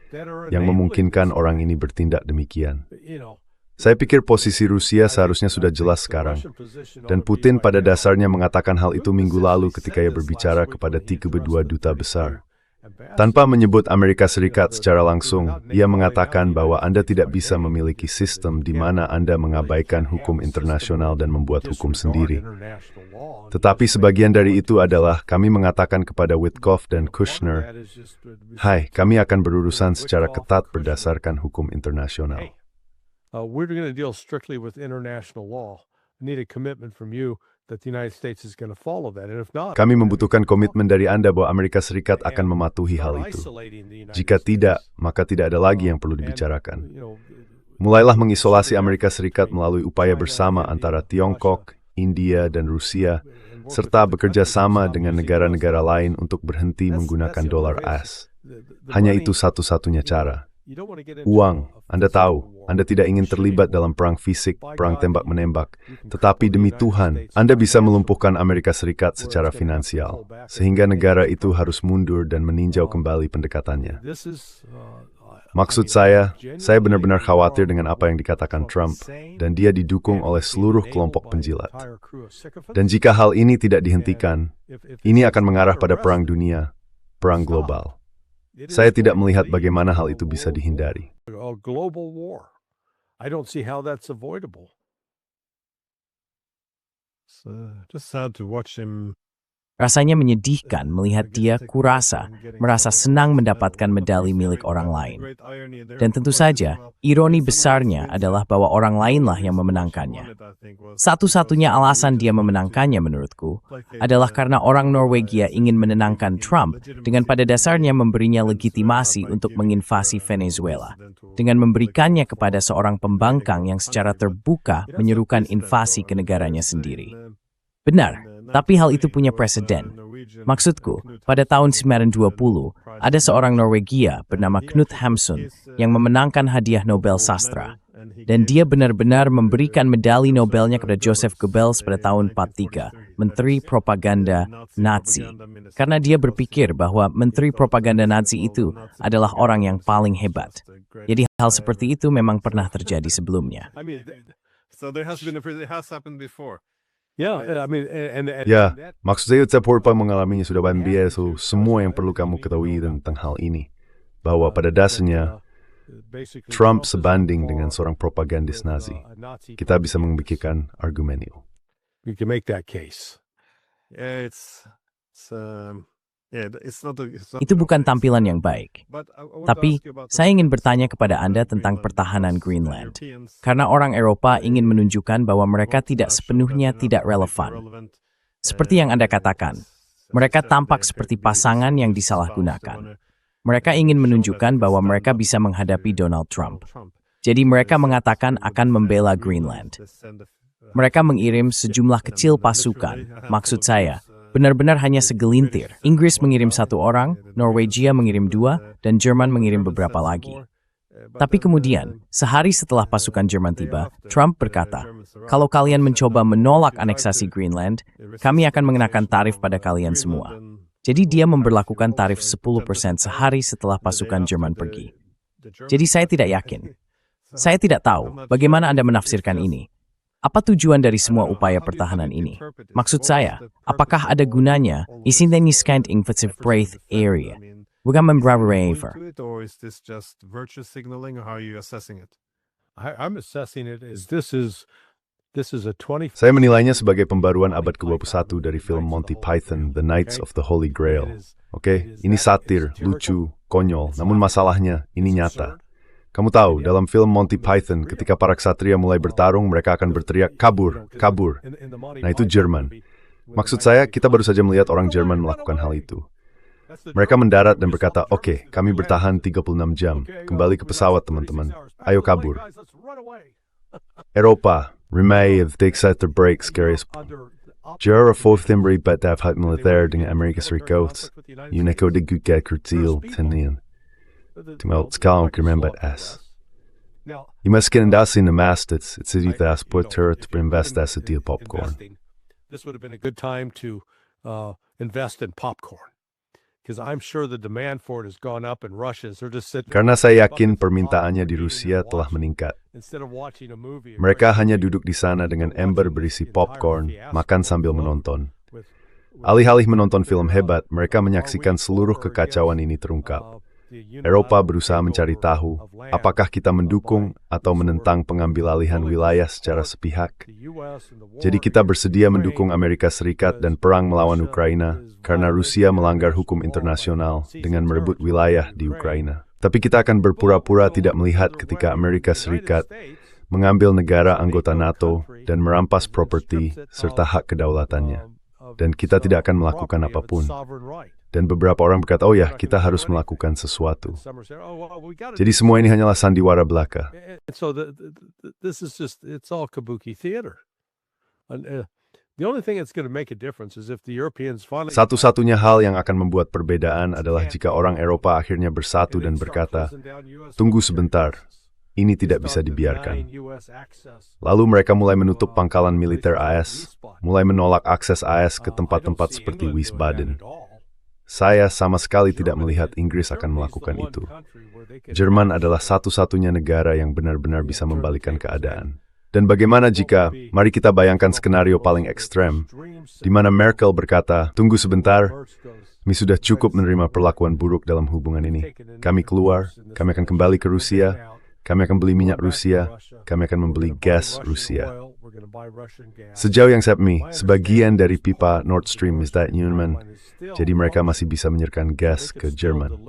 yang memungkinkan orang ini bertindak demikian. Saya pikir posisi Rusia seharusnya sudah jelas sekarang. Dan Putin pada dasarnya mengatakan hal itu minggu lalu ketika ia berbicara kepada kedua duta besar. Tanpa menyebut Amerika Serikat secara langsung, ia mengatakan bahwa Anda tidak bisa memiliki sistem di mana Anda mengabaikan hukum internasional dan membuat hukum sendiri. Tetapi sebagian dari itu adalah kami mengatakan kepada Witkoff dan Kushner, "Hai, kami akan berurusan secara ketat berdasarkan hukum internasional." We're going to deal strictly with international law. I need a commitment from you that the United States is going to follow that. And if not, Kami membutuhkan komitmen dari Anda bahwa Amerika Serikat akan mematuhi hal itu. Jika tidak, maka tidak ada lagi yang perlu dibicarakan. Mulailah mengisolasi Amerika Serikat melalui upaya bersama antara Tiongkok, India, dan Rusia, serta bekerja sama dengan negara-negara lain untuk berhenti menggunakan dolar AS. Hanya itu satu-satunya cara. Uang, Anda tahu, Anda tidak ingin terlibat dalam perang fisik, perang tembak-menembak. Tetapi demi Tuhan, Anda bisa melumpuhkan Amerika Serikat secara finansial, sehingga negara itu harus mundur dan meninjau kembali pendekatannya. Maksud saya benar-benar khawatir dengan apa yang dikatakan Trump, dan dia didukung oleh seluruh kelompok penjilat. Dan jika hal ini tidak dihentikan, ini akan mengarah pada perang dunia, perang global. Saya tidak melihat bagaimana hal itu bisa dihindari. a global war. I don't see how that's avoidable. It's just sad to watch him. Rasanya menyedihkan melihat dia kurasa merasa senang mendapatkan medali milik orang lain. Dan tentu saja, ironi besarnya adalah bahwa orang lainlah yang memenangkannya. Satu-satunya alasan dia memenangkannya menurutku adalah karena orang Norwegia ingin menenangkan Trump dengan pada dasarnya memberinya legitimasi untuk menginvasi Venezuela, dengan memberikannya kepada seorang pembangkang yang secara terbuka menyerukan invasi ke negaranya sendiri. Benar, tapi hal itu punya preseden. Maksudku, pada tahun 1920, ada seorang Norwegia bernama Knut Hamsun yang memenangkan hadiah Nobel Sastra. Dan dia benar-benar memberikan medali Nobelnya kepada Joseph Goebbels pada tahun 43, Menteri Propaganda Nazi. Karena dia berpikir bahwa Menteri Propaganda Nazi itu adalah orang yang paling hebat. Jadi hal seperti itu memang pernah terjadi sebelumnya. So there has happened before. Yeah, I mean, and Ya, maksud saya Utsep Horpa mengalaminya sudah banyak, so semua yang perlu kamu ketahui tentang hal ini. Bahwa pada dasarnya, Trump sebanding dengan seorang propagandis Nazi. Kita bisa memikirkan argumen itu. you can make that case. Yeah, Itu bukan tampilan yang baik. Tapi, saya ingin bertanya kepada Anda tentang pertahanan Greenland. Karena orang Eropa ingin menunjukkan bahwa mereka tidak sepenuhnya tidak relevan. Seperti yang Anda katakan, mereka tampak seperti pasangan yang disalahgunakan. Mereka ingin menunjukkan bahwa mereka bisa menghadapi Donald Trump. Jadi mereka mengatakan akan membela Greenland. Mereka mengirim sejumlah kecil pasukan, maksud saya, benar-benar hanya segelintir. Inggris mengirim 1 orang, Norwegia mengirim 2, dan Jerman mengirim beberapa lagi. Tapi kemudian, sehari setelah pasukan Jerman tiba, Trump berkata, "Kalau kalian mencoba menolak aneksasi Greenland, kami akan mengenakan tarif pada kalian semua." Jadi dia memberlakukan tarif 10% sehari setelah pasukan Jerman pergi. Jadi saya tidak yakin. Saya tidak tahu bagaimana Anda menafsirkan ini. Apa tujuan dari semua upaya pertahanan ini? Maksud saya, apakah ada gunanya? Isin ini skant invasive breath area. Bukan membraver. Or is this just virtue signaling, or how are you assessing it? I'm assessing it as this is a 20. Saya menilainya sebagai pembaruan abad ke-21 dari film Monty Python, The Knights of the Holy Grail. Oke, ini satir, lucu, konyol, namun masalahnya ini nyata. Kamu tahu, dalam film Monty Python, ketika para ksatria mulai bertarung, mereka akan berteriak, "Kabur, kabur." Nah, itu Jerman. Maksud saya, kita baru saja melihat orang Jerman melakukan hal itu. Mereka mendarat dan berkata, "Oke, kami bertahan 36 jam. Kembali ke pesawat, teman-teman. Ayo kabur." Eropa, Remaev, Dixat the Breaks, Garis. Jura fourth timbri betav hat militaire dengan Amerika Serikat. Uneco de Guget Kurtil, Tinian. Timelt Skalon Kirmembat S. You must get in the masters. It's easy to ask put her to invest as a deal popcorn. This would have been a good time to invest in popcorn. because I'm sure the demand for it has gone up and Russians are just sitting Karena saya yakin permintaannya di Rusia telah meningkat. instead of watching a movie. Mereka hanya duduk di sana dengan ember berisi popcorn, makan sambil menonton. Alih-alih menonton film hebat, mereka menyaksikan seluruh kekacauan ini terungkap. Eropa berusaha mencari tahu apakah kita mendukung atau menentang pengambil alihan wilayah secara sepihak. Jadi kita bersedia mendukung Amerika Serikat dan perang melawan Ukraina karena Rusia melanggar hukum internasional dengan merebut wilayah di Ukraina. Tapi kita akan berpura-pura tidak melihat ketika Amerika Serikat mengambil negara anggota NATO dan merampas properti serta hak kedaulatannya. Dan kita tidak akan melakukan apapun. Dan beberapa orang berkata, oh ya, kita harus melakukan sesuatu. Jadi semua ini hanyalah sandiwara belaka. So this is just, it's all kabuki theater. The only thing that's going to make a difference is if the Europeans finally... Satu-satunya hal yang akan membuat perbedaan adalah jika orang Eropa akhirnya bersatu dan berkata, tunggu sebentar, ini tidak bisa dibiarkan. Lalu mereka mulai menutup pangkalan militer AS, mulai menolak akses AS ke tempat-tempat seperti Wiesbaden. Saya sama sekali tidak melihat Inggris akan melakukan itu. Jerman adalah satu-satunya negara yang benar-benar bisa membalikkan keadaan. Dan bagaimana jika, mari kita bayangkan skenario paling ekstrem, di mana Merkel berkata, tunggu sebentar, kami sudah cukup menerima perlakuan buruk dalam hubungan ini. Kami keluar, kami akan kembali ke Rusia, kami akan beli minyak Rusia, kami akan membeli gas Rusia. Sejauh yang saya pahami, sebagian dari pipa Nord Stream is that Newman, jadi mereka masih bisa menyerahkan gas ke Jerman.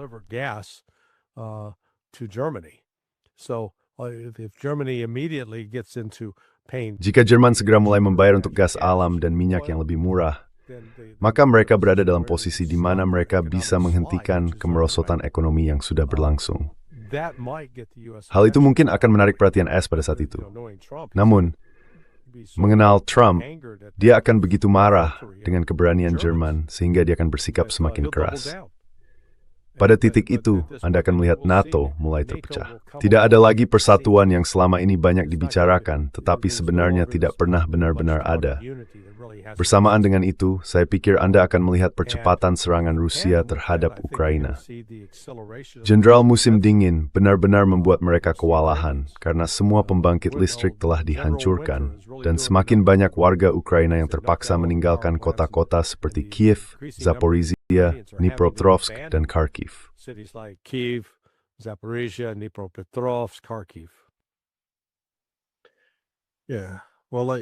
Jika Jerman segera mulai membayar untuk gas alam dan minyak yang lebih murah, maka mereka berada dalam posisi di mana mereka bisa menghentikan kemerosotan ekonomi yang sudah berlangsung. Hal itu mungkin akan menarik perhatian AS pada saat itu. Namun, mengenal Trump, dia akan begitu marah dengan keberanian Jerman sehingga dia akan bersikap semakin keras. Pada titik itu, Anda akan melihat NATO mulai terpecah. Tidak ada lagi persatuan yang selama ini banyak dibicarakan, tetapi sebenarnya tidak pernah benar-benar ada. Bersamaan dengan itu, saya pikir Anda akan melihat percepatan serangan Rusia terhadap Ukraina. Jenderal musim dingin benar-benar membuat mereka kewalahan karena semua pembangkit listrik telah dihancurkan dan semakin banyak warga Ukraina yang terpaksa meninggalkan kota-kota seperti Kiev, Zaporizhia, Dnipropetrovsk, dan Kharkiv. Cities like Kiev, Zaporizhia, Dnipropetrovsk, Kharkiv. Yeah, well,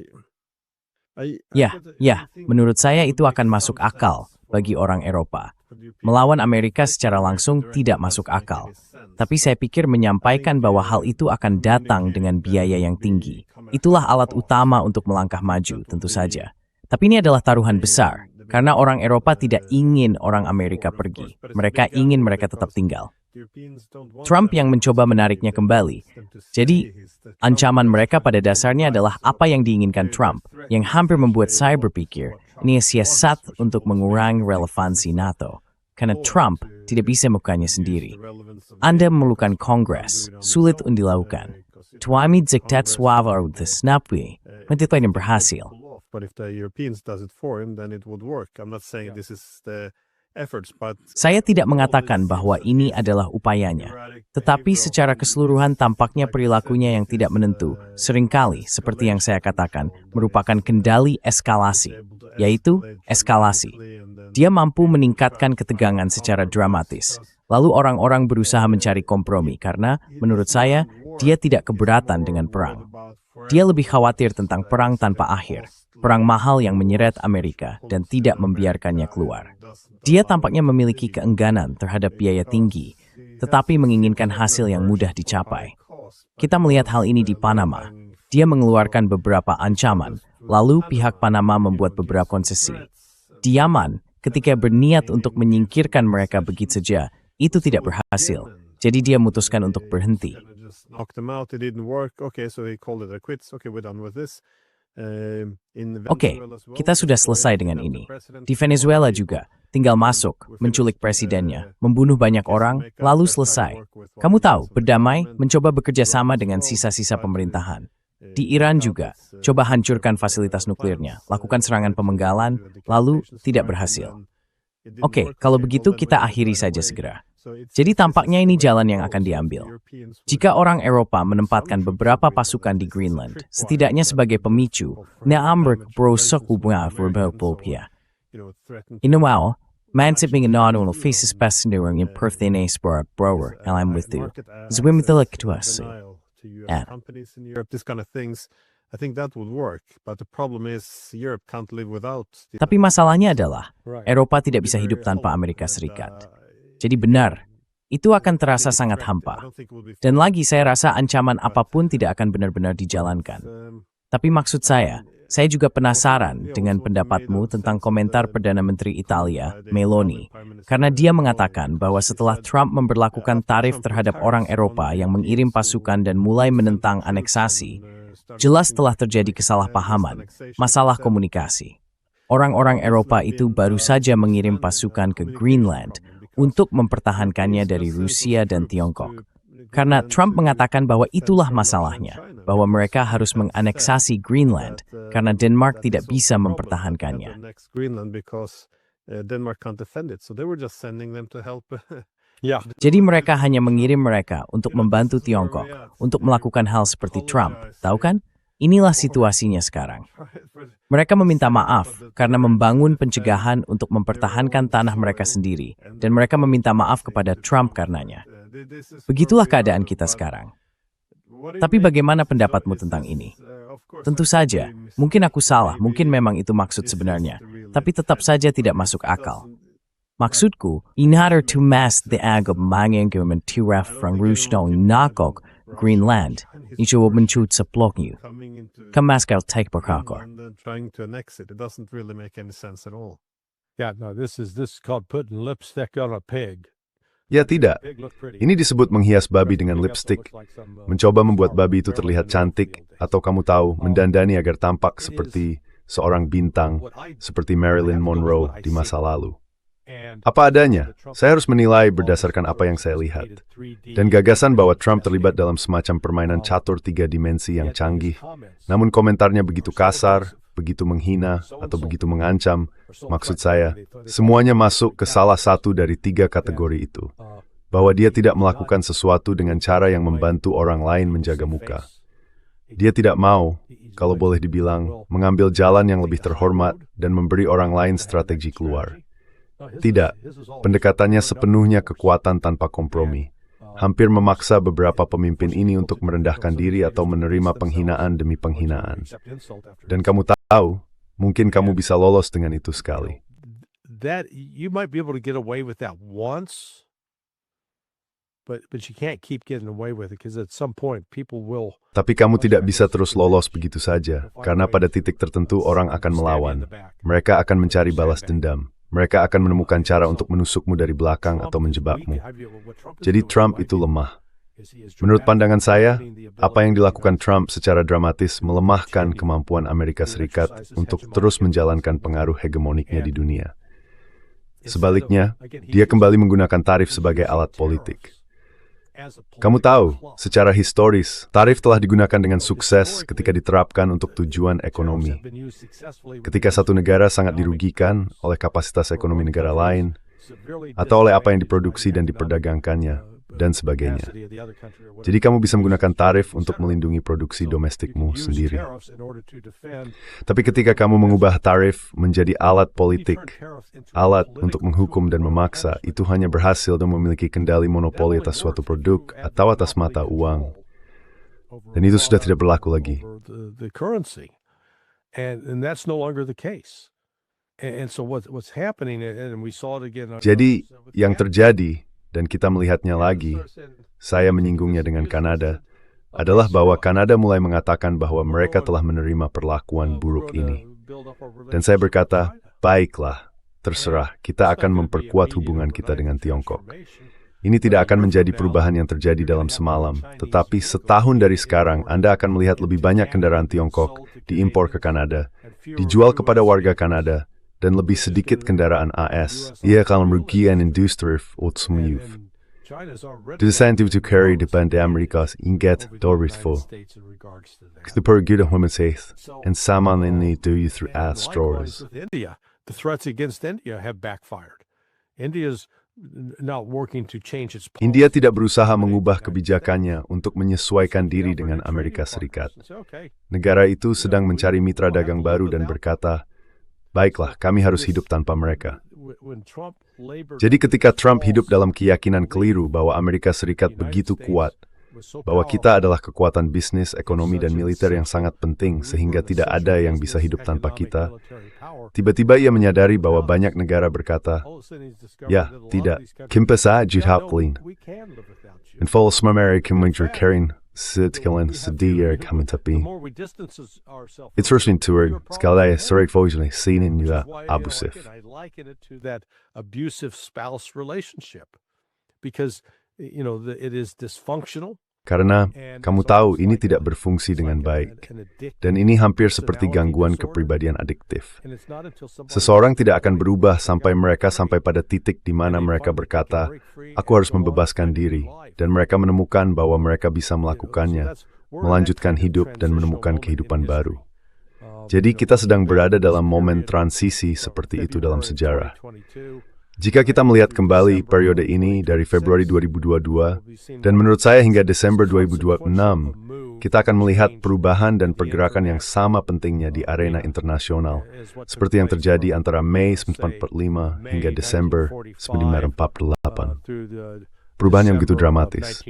menurut saya itu akan masuk akal bagi orang Eropa. Melawan Amerika secara langsung tidak masuk akal. Tapi saya pikir menyampaikan bahwa hal itu akan datang dengan biaya yang tinggi. Itulah alat utama untuk melangkah maju, tentu saja. Tapi ini adalah taruhan besar, karena orang Eropa tidak ingin orang Amerika pergi. Mereka ingin mereka tetap tinggal. Trump yang mencoba menariknya kembali. Jadi, ancaman mereka pada dasarnya adalah apa yang diinginkan Trump, yang hampir membuat saya berpikir, ini siasat untuk mengurangi relevansi NATO. Karena Trump tidak bisa melakukannya sendiri. Anda memerlukan Kongres, sulit untuk dilakukan. Tuami diktat suava the snappy, mentitipkan yang berhasil. But if the Europeans does it for him, then it would work. I'm not saying this is the efforts, but Saya tidak mengatakan bahwa ini adalah upayanya, tetapi secara keseluruhan tampaknya perilakunya yang tidak menentu, seringkali seperti yang saya katakan, merupakan kendali eskalasi, yaitu eskalasi. Dia mampu meningkatkan ketegangan secara dramatis. Lalu orang-orang berusaha mencari kompromi karena, menurut saya, dia tidak keberatan dengan perang. Dia lebih khawatir tentang perang tanpa akhir, perang mahal yang menyeret Amerika dan tidak membiarkannya keluar. Dia tampaknya memiliki keengganan terhadap biaya tinggi, tetapi menginginkan hasil yang mudah dicapai. Kita melihat hal ini di Panama. Dia mengeluarkan beberapa ancaman, lalu pihak Panama membuat beberapa konsesi. Di Yaman, ketika berniat untuk menyingkirkan mereka begitu saja, itu tidak berhasil. Jadi dia memutuskan untuk berhenti. Oke, kita sudah selesai dengan ini. Di Venezuela juga, tinggal masuk, menculik presidennya, membunuh banyak orang, lalu selesai. Kamu tahu, berdamai, mencoba bekerja sama dengan sisa-sisa pemerintahan. Di Iran juga, coba hancurkan fasilitas nuklirnya, lakukan serangan pemenggalan, lalu tidak berhasil. Oke, kalau begitu kita akhiri saja segera. Jadi tampaknya ini jalan yang akan diambil. Jika orang Eropa menempatkan beberapa pasukan di Greenland, setidaknya sebagai pemicu, Neamberg berusak hubungan berbeda. Inuau, mansiping non faces passenger yang pertene sport brower, alam with you. Zwim the ketuasi. This kind of things, I think that would work. But the problem is Europe can't live without. Tapi masalahnya adalah, Eropa tidak bisa hidup tanpa Amerika Serikat. Jadi benar, itu akan terasa sangat hampa. Dan lagi saya rasa ancaman apapun tidak akan benar-benar dijalankan. Tapi maksud saya juga penasaran dengan pendapatmu tentang komentar Perdana Menteri Italia, Meloni, karena dia mengatakan bahwa setelah Trump memberlakukan tarif terhadap orang Eropa yang mengirim pasukan dan mulai menentang aneksasi, jelas telah terjadi kesalahpahaman, masalah komunikasi. Orang-orang Eropa itu baru saja mengirim pasukan ke Greenland untuk mempertahankannya dari Rusia dan Tiongkok. Karena Trump mengatakan bahwa itulah masalahnya, bahwa mereka harus menganeksasi Greenland karena Denmark tidak bisa mempertahankannya. Jadi mereka hanya mengirim mereka untuk membantu Tiongkok untuk melakukan hal seperti Trump, tahu kan? Inilah situasinya sekarang. Mereka meminta maaf karena membangun pencegahan untuk mempertahankan tanah mereka sendiri, dan mereka meminta maaf kepada Trump karenanya. Begitulah keadaan kita sekarang. Tapi bagaimana pendapatmu tentang ini? Tentu saja, mungkin aku salah, mungkin memang itu maksud sebenarnya, tapi tetap saja tidak masuk akal. Maksudku, in order to mask the agab mangengum tiraf from Rushdong Nakok, Greenland, ijo mencut sa Ploknyu. Kamaskal take bakakor. Trying to annex it doesn't really make any sense at all. Yeah, no, this is called putting lipstick on a pig. Ya tidak, ini disebut menghias babi dengan lipstick, mencoba membuat babi itu terlihat cantik, atau kamu tahu, mendandani agar tampak seperti seorang bintang, seperti Marilyn Monroe di masa lalu. Apa adanya, saya harus menilai berdasarkan apa yang saya lihat. Dan gagasan bahwa Trump terlibat dalam semacam permainan catur 3 dimensi yang canggih, namun komentarnya begitu kasar, begitu menghina, atau begitu mengancam, maksud saya, semuanya masuk ke salah satu dari 3 kategori itu. Bahwa dia tidak melakukan sesuatu dengan cara yang membantu orang lain menjaga muka. Dia tidak mau, kalau boleh dibilang, mengambil jalan yang lebih terhormat dan memberi orang lain strategi keluar. Tidak, pendekatannya sepenuhnya kekuatan tanpa kompromi. Hampir memaksa beberapa pemimpin ini untuk merendahkan diri atau menerima penghinaan demi penghinaan. Dan kamu tahu, mungkin kamu bisa lolos dengan itu sekali. That you might be able to get away with that once, but you can't keep getting away with it because at some point people will. Tapi kamu tidak bisa terus lolos begitu saja, karena pada titik tertentu orang akan melawan. Mereka akan mencari balas dendam. Mereka akan menemukan cara untuk menusukmu dari belakang atau menjebakmu. Jadi Trump itu lemah. Menurut pandangan saya, apa yang dilakukan Trump secara dramatis melemahkan kemampuan Amerika Serikat untuk terus menjalankan pengaruh hegemoniknya di dunia. Sebaliknya, dia kembali menggunakan tarif sebagai alat politik. Kamu tahu, secara historis, tarif telah digunakan dengan sukses ketika diterapkan untuk tujuan ekonomi. Ketika satu negara sangat dirugikan oleh kapasitas ekonomi negara lain, atau oleh apa yang diproduksi dan diperdagangkannya, dan sebagainya. Jadi kamu bisa menggunakan tarif untuk melindungi produksi domestikmu sendiri. Tapi ketika kamu mengubah tarif menjadi alat politik, alat untuk menghukum dan memaksa, itu hanya berhasil dan memiliki kendali monopoli atas suatu produk atau atas mata uang. Dan itu sudah tidak berlaku lagi. Jadi, yang terjadi, dan kita melihatnya lagi, saya menyinggungnya dengan Kanada, adalah bahwa Kanada mulai mengatakan bahwa mereka telah menerima perlakuan buruk ini. Dan saya berkata, baiklah, terserah, kita akan memperkuat hubungan kita dengan Tiongkok. Ini tidak akan menjadi perubahan yang terjadi dalam semalam, tetapi setahun dari sekarang Anda akan melihat lebih banyak kendaraan Tiongkok diimpor ke Kanada, dijual kepada warga Kanada, dan lebih sedikit kendaraan AS. Ia akan merugikan industri otomotif. Disinsentif to carry the band Amerikas inget dorifo. The perguda homices and saman in the do you through ad stores. The threats against India have backfired. India's not working to change its policy. India tidak berusaha mengubah kebijakannya untuk menyesuaikan diri dengan Amerika Serikat. Negara itu sedang mencari mitra dagang baru dan berkata, baiklah, kami harus hidup tanpa mereka. Jadi ketika Trump hidup dalam keyakinan keliru bahwa Amerika Serikat begitu kuat, bahwa kita adalah kekuatan bisnis, ekonomi, dan militer yang sangat penting sehingga tidak ada yang bisa hidup tanpa kita, tiba-tiba ia menyadari bahwa banyak negara berkata, ya, tidak, kimpa saja haklin. En volgens mij kemungkinan karin sedikit sedih kami tapi. It's rushing toward sekali sering fokusnya sinin juga abusif. I liken it to that abusive spouse relationship because it is dysfunctional. Karena kamu tahu ini tidak berfungsi dengan baik, dan ini hampir seperti gangguan kepribadian adiktif. Seseorang tidak akan berubah sampai mereka sampai pada titik di mana mereka berkata, aku harus membebaskan diri, dan mereka menemukan bahwa mereka bisa melakukannya, melanjutkan hidup dan menemukan kehidupan baru. Jadi kita sedang berada dalam momen transisi seperti itu dalam sejarah. Jika kita melihat kembali periode ini dari Februari 2022, dan menurut saya hingga Desember 2026, kita akan melihat perubahan dan pergerakan yang sama pentingnya di arena internasional, seperti yang terjadi antara Mei 1945 hingga Desember 1948. Perubahan yang begitu dramatis.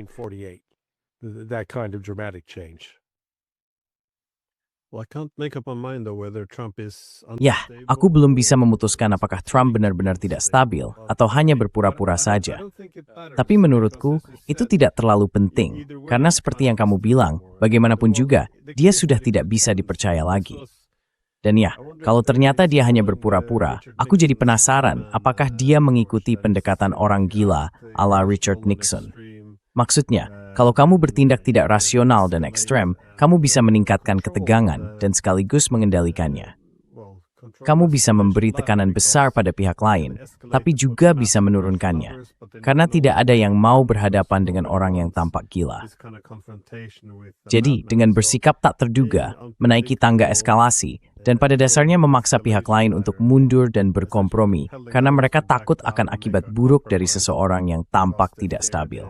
Ya, aku belum bisa memutuskan apakah Trump benar-benar tidak stabil atau hanya berpura-pura saja. Tapi menurutku, itu tidak terlalu penting. Karena seperti yang kamu bilang, bagaimanapun juga, dia sudah tidak bisa dipercaya lagi. Dan ya, kalau ternyata dia hanya berpura-pura, aku jadi penasaran apakah dia mengikuti pendekatan orang gila ala Richard Nixon. Maksudnya, kalau kamu bertindak tidak rasional dan ekstrem, kamu bisa meningkatkan ketegangan dan sekaligus mengendalikannya. Kamu bisa memberi tekanan besar pada pihak lain, tapi juga bisa menurunkannya, karena tidak ada yang mau berhadapan dengan orang yang tampak gila. Jadi, dengan bersikap tak terduga, menaiki tangga eskalasi, dan pada dasarnya memaksa pihak lain untuk mundur dan berkompromi, karena mereka takut akan akibat buruk dari seseorang yang tampak tidak stabil.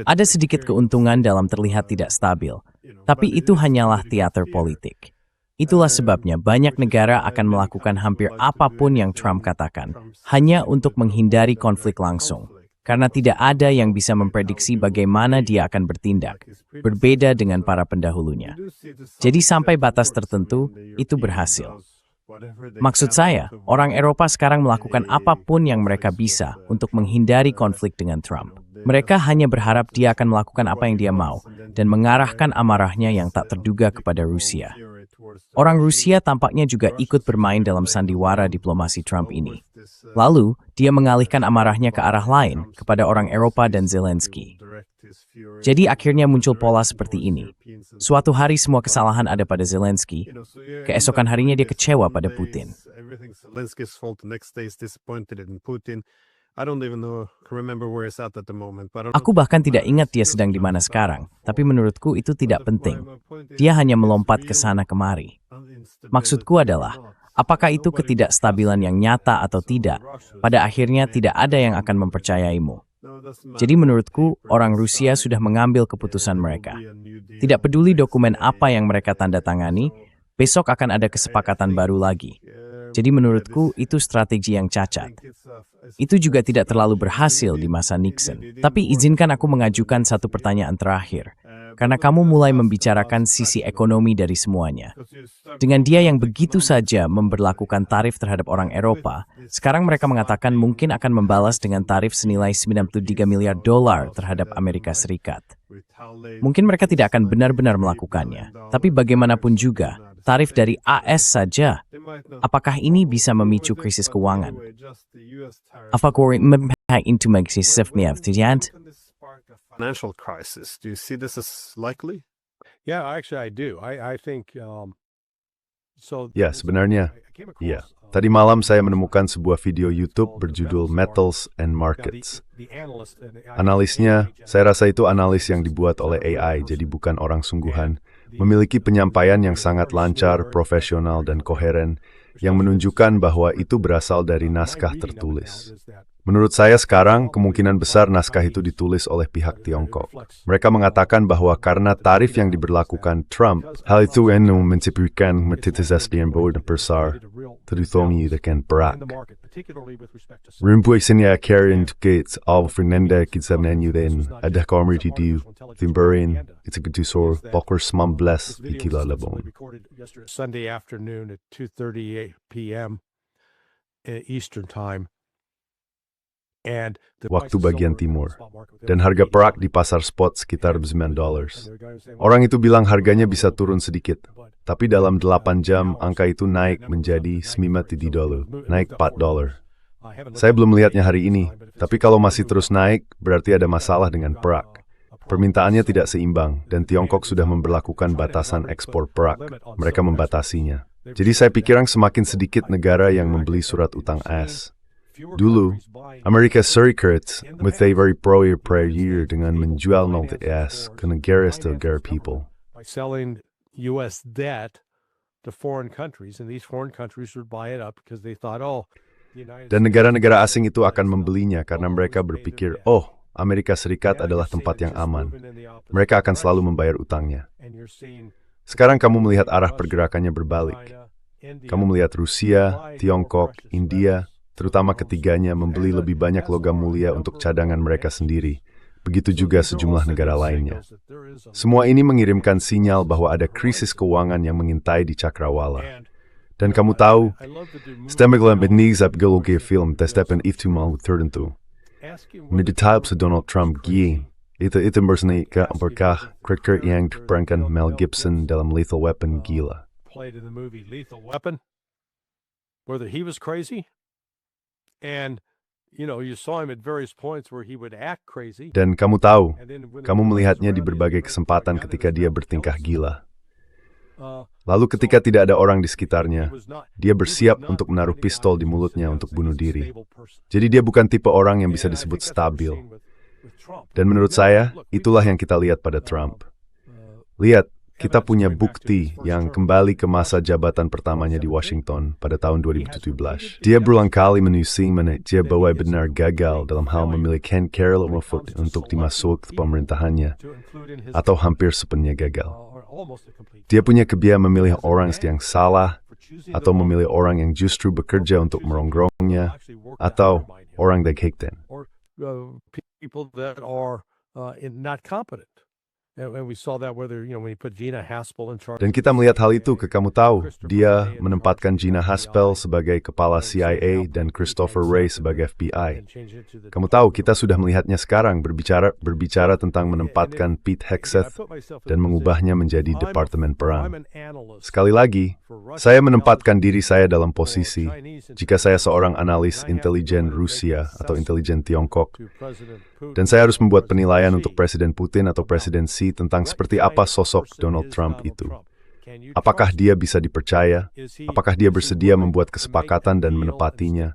Ada sedikit keuntungan dalam terlihat tidak stabil, tapi itu hanyalah teater politik. Itulah sebabnya banyak negara akan melakukan hampir apapun yang Trump katakan, hanya untuk menghindari konflik langsung. Karena tidak ada yang bisa memprediksi bagaimana dia akan bertindak, berbeda dengan para pendahulunya. Jadi sampai batas tertentu, itu berhasil. Maksud saya, orang Eropa sekarang melakukan apapun yang mereka bisa untuk menghindari konflik dengan Trump. Mereka hanya berharap dia akan melakukan apa yang dia mau dan mengarahkan amarahnya yang tak terduga kepada Rusia. Orang Rusia tampaknya juga ikut bermain dalam sandiwara diplomasi Trump ini. Lalu, dia mengalihkan amarahnya ke arah lain, kepada orang Eropa dan Zelensky. Jadi akhirnya muncul pola seperti ini. Suatu hari semua kesalahan ada pada Zelensky, keesokan harinya dia kecewa pada Putin. Aku bahkan tidak ingat dia sedang di mana sekarang, tapi menurutku itu tidak penting. Dia hanya melompat ke sana kemari. Maksudku adalah, apakah itu ketidakstabilan yang nyata atau tidak, pada akhirnya tidak ada yang akan mempercayaimu. Jadi menurutku, orang Rusia sudah mengambil keputusan mereka. Tidak peduli dokumen apa yang mereka tanda tangani, besok akan ada kesepakatan baru lagi. Jadi menurutku itu strategi yang cacat. Itu juga tidak terlalu berhasil di masa Nixon. Tapi izinkan aku mengajukan satu pertanyaan terakhir. Karena kamu mulai membicarakan sisi ekonomi dari semuanya. Dengan dia yang begitu saja memberlakukan tarif terhadap orang Eropa, sekarang mereka mengatakan mungkin akan membalas dengan tarif senilai $93 miliar terhadap Amerika Serikat. Mungkin mereka tidak akan benar-benar melakukannya, tapi bagaimanapun juga, tarif dari AS saja, apakah ini bisa memicu krisis keuangan? Apakah itu financial crisis? Do you see this as likely? Yeah, actually I do. I think Ya, sebenarnya, iya. Tadi malam saya menemukan sebuah video YouTube berjudul Metals and Markets. Analisnya, saya rasa itu analis yang dibuat oleh AI, jadi bukan orang sungguhan, memiliki penyampaian yang sangat lancar, profesional, dan koheren yang menunjukkan bahwa itu berasal dari naskah tertulis. Menurut saya sekarang, kemungkinan besar naskah itu ditulis oleh pihak Tiongkok. Mereka mengatakan bahwa karena tarif yang diberlakukan Trump, hal itu menciptakan mertitisasi yang besar, terutama dengan perak. Rimbuisinnya Karen Gates, Al Fernanda Kizamnanyu dan ada komedi di Timberin, itu gedusor, pokor 19 ikila labon. Sunday afternoon at 2:30 p.m. Eastern Time. Waktu bagian timur, dan harga perak di pasar spot sekitar $9. Orang itu bilang harganya bisa turun sedikit, tapi dalam 8 jam angka itu naik menjadi $5, naik $4. Saya belum melihatnya hari ini, tapi kalau masih terus naik, berarti ada masalah dengan perak. Permintaannya tidak seimbang, dan Tiongkok sudah memberlakukan batasan ekspor perak. Mereka membatasinya. Jadi saya pikir semakin sedikit negara yang membeli surat utang AS. Dulu, Amerika Serikat with a very prior per year dengan menjual non AS ke negara people. By selling U.S. debt to foreign countries, and these foreign countries would buy it up because they thought, dan negara-negara asing itu akan membelinya karena mereka berpikir, Amerika Serikat adalah tempat yang aman. Mereka akan selalu membayar utangnya. Sekarang kamu melihat arah pergerakannya berbalik. Kamu melihat Rusia, Tiongkok, India, terutama ketiganya membeli lebih banyak logam mulia untuk cadangan mereka sendiri. Begitu juga sejumlah negara lainnya. Semua ini mengirimkan sinyal bahwa ada krisis keuangan yang mengintai di Cakrawala. Dan kamu tahu, stemmigelam benizap geologi film testepen iftumal tertentu. Meditaib se Donald Trump gie. Itu berseni ke apakah kriker yang diperankan Mel Gibson dalam Lethal Weapon gila. Played in the movie Lethal Weapon, whether he was crazy. And, you saw him at various points where he would act crazy. Dan kamu tahu, kamu melihatnya di berbagai kesempatan ketika dia bertingkah gila. Lalu ketika tidak ada orang di sekitarnya, dia bersiap untuk menaruh pistol di mulutnya untuk bunuh diri. Jadi dia bukan tipe orang yang bisa disebut stabil. Dan menurut saya, itulah yang kita lihat pada Trump. Lihat, kita punya bukti yang kembali ke masa jabatan pertamanya di Washington pada tahun 2017. Dia berulang kali menusing dia bahwa benar gagal dalam hal memilih Ken Carroll untuk dimasuk ke pemerintahannya, atau hampir sepenuhnya gagal. Dia punya kebiasaan memilih orang yang salah, atau memilih orang yang justru bekerja untuk merongrongnya, atau orang yang hekten. People that are not competent. And we saw that whether, when he put Gina Haspel in charge. Dan kita melihat hal itu, kamu tahu, dia menempatkan Gina Haspel sebagai kepala CIA dan Christopher Wray sebagai FBI. Kamu tahu, kita sudah melihatnya sekarang berbicara tentang menempatkan Pete Hegseth dan mengubahnya menjadi Departemen Perang. Sekali lagi, saya menempatkan diri saya dalam posisi, jika saya seorang analis intelijen Rusia atau intelijen Tiongkok, dan saya harus membuat penilaian untuk Presiden Putin atau Presiden Xi tentang seperti apa sosok Donald Trump itu. Apakah dia bisa dipercaya? Apakah dia bersedia membuat kesepakatan dan menepatinya?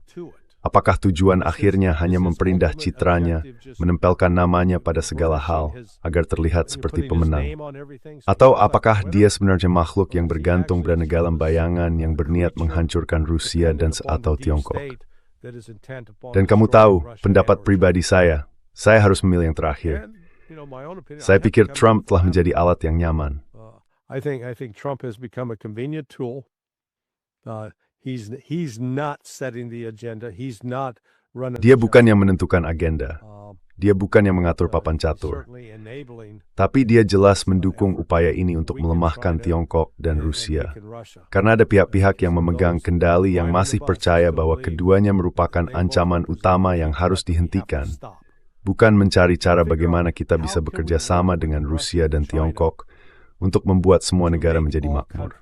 Apakah tujuan akhirnya hanya memperindah citranya, menempelkan namanya pada segala hal, agar terlihat seperti pemenang? Atau apakah dia sebenarnya makhluk yang bergantung pada dalam bayangan yang berniat menghancurkan Rusia dan atau Tiongkok? Dan kamu tahu, pendapat pribadi saya harus memilih yang terakhir. Saya pikir Trump telah menjadi alat yang nyaman. I think Trump has become a convenient tool. He's not setting the agenda. He's not running. Dia bukan yang menentukan agenda. Dia bukan yang mengatur papan catur. Tapi dia jelas mendukung upaya ini untuk melemahkan Tiongkok dan Rusia. Karena ada pihak-pihak yang memegang kendali yang masih percaya bahwa keduanya merupakan ancaman utama yang harus dihentikan. Bukan mencari cara bagaimana kita bisa bekerja sama dengan Rusia dan Tiongkok untuk membuat semua negara menjadi makmur.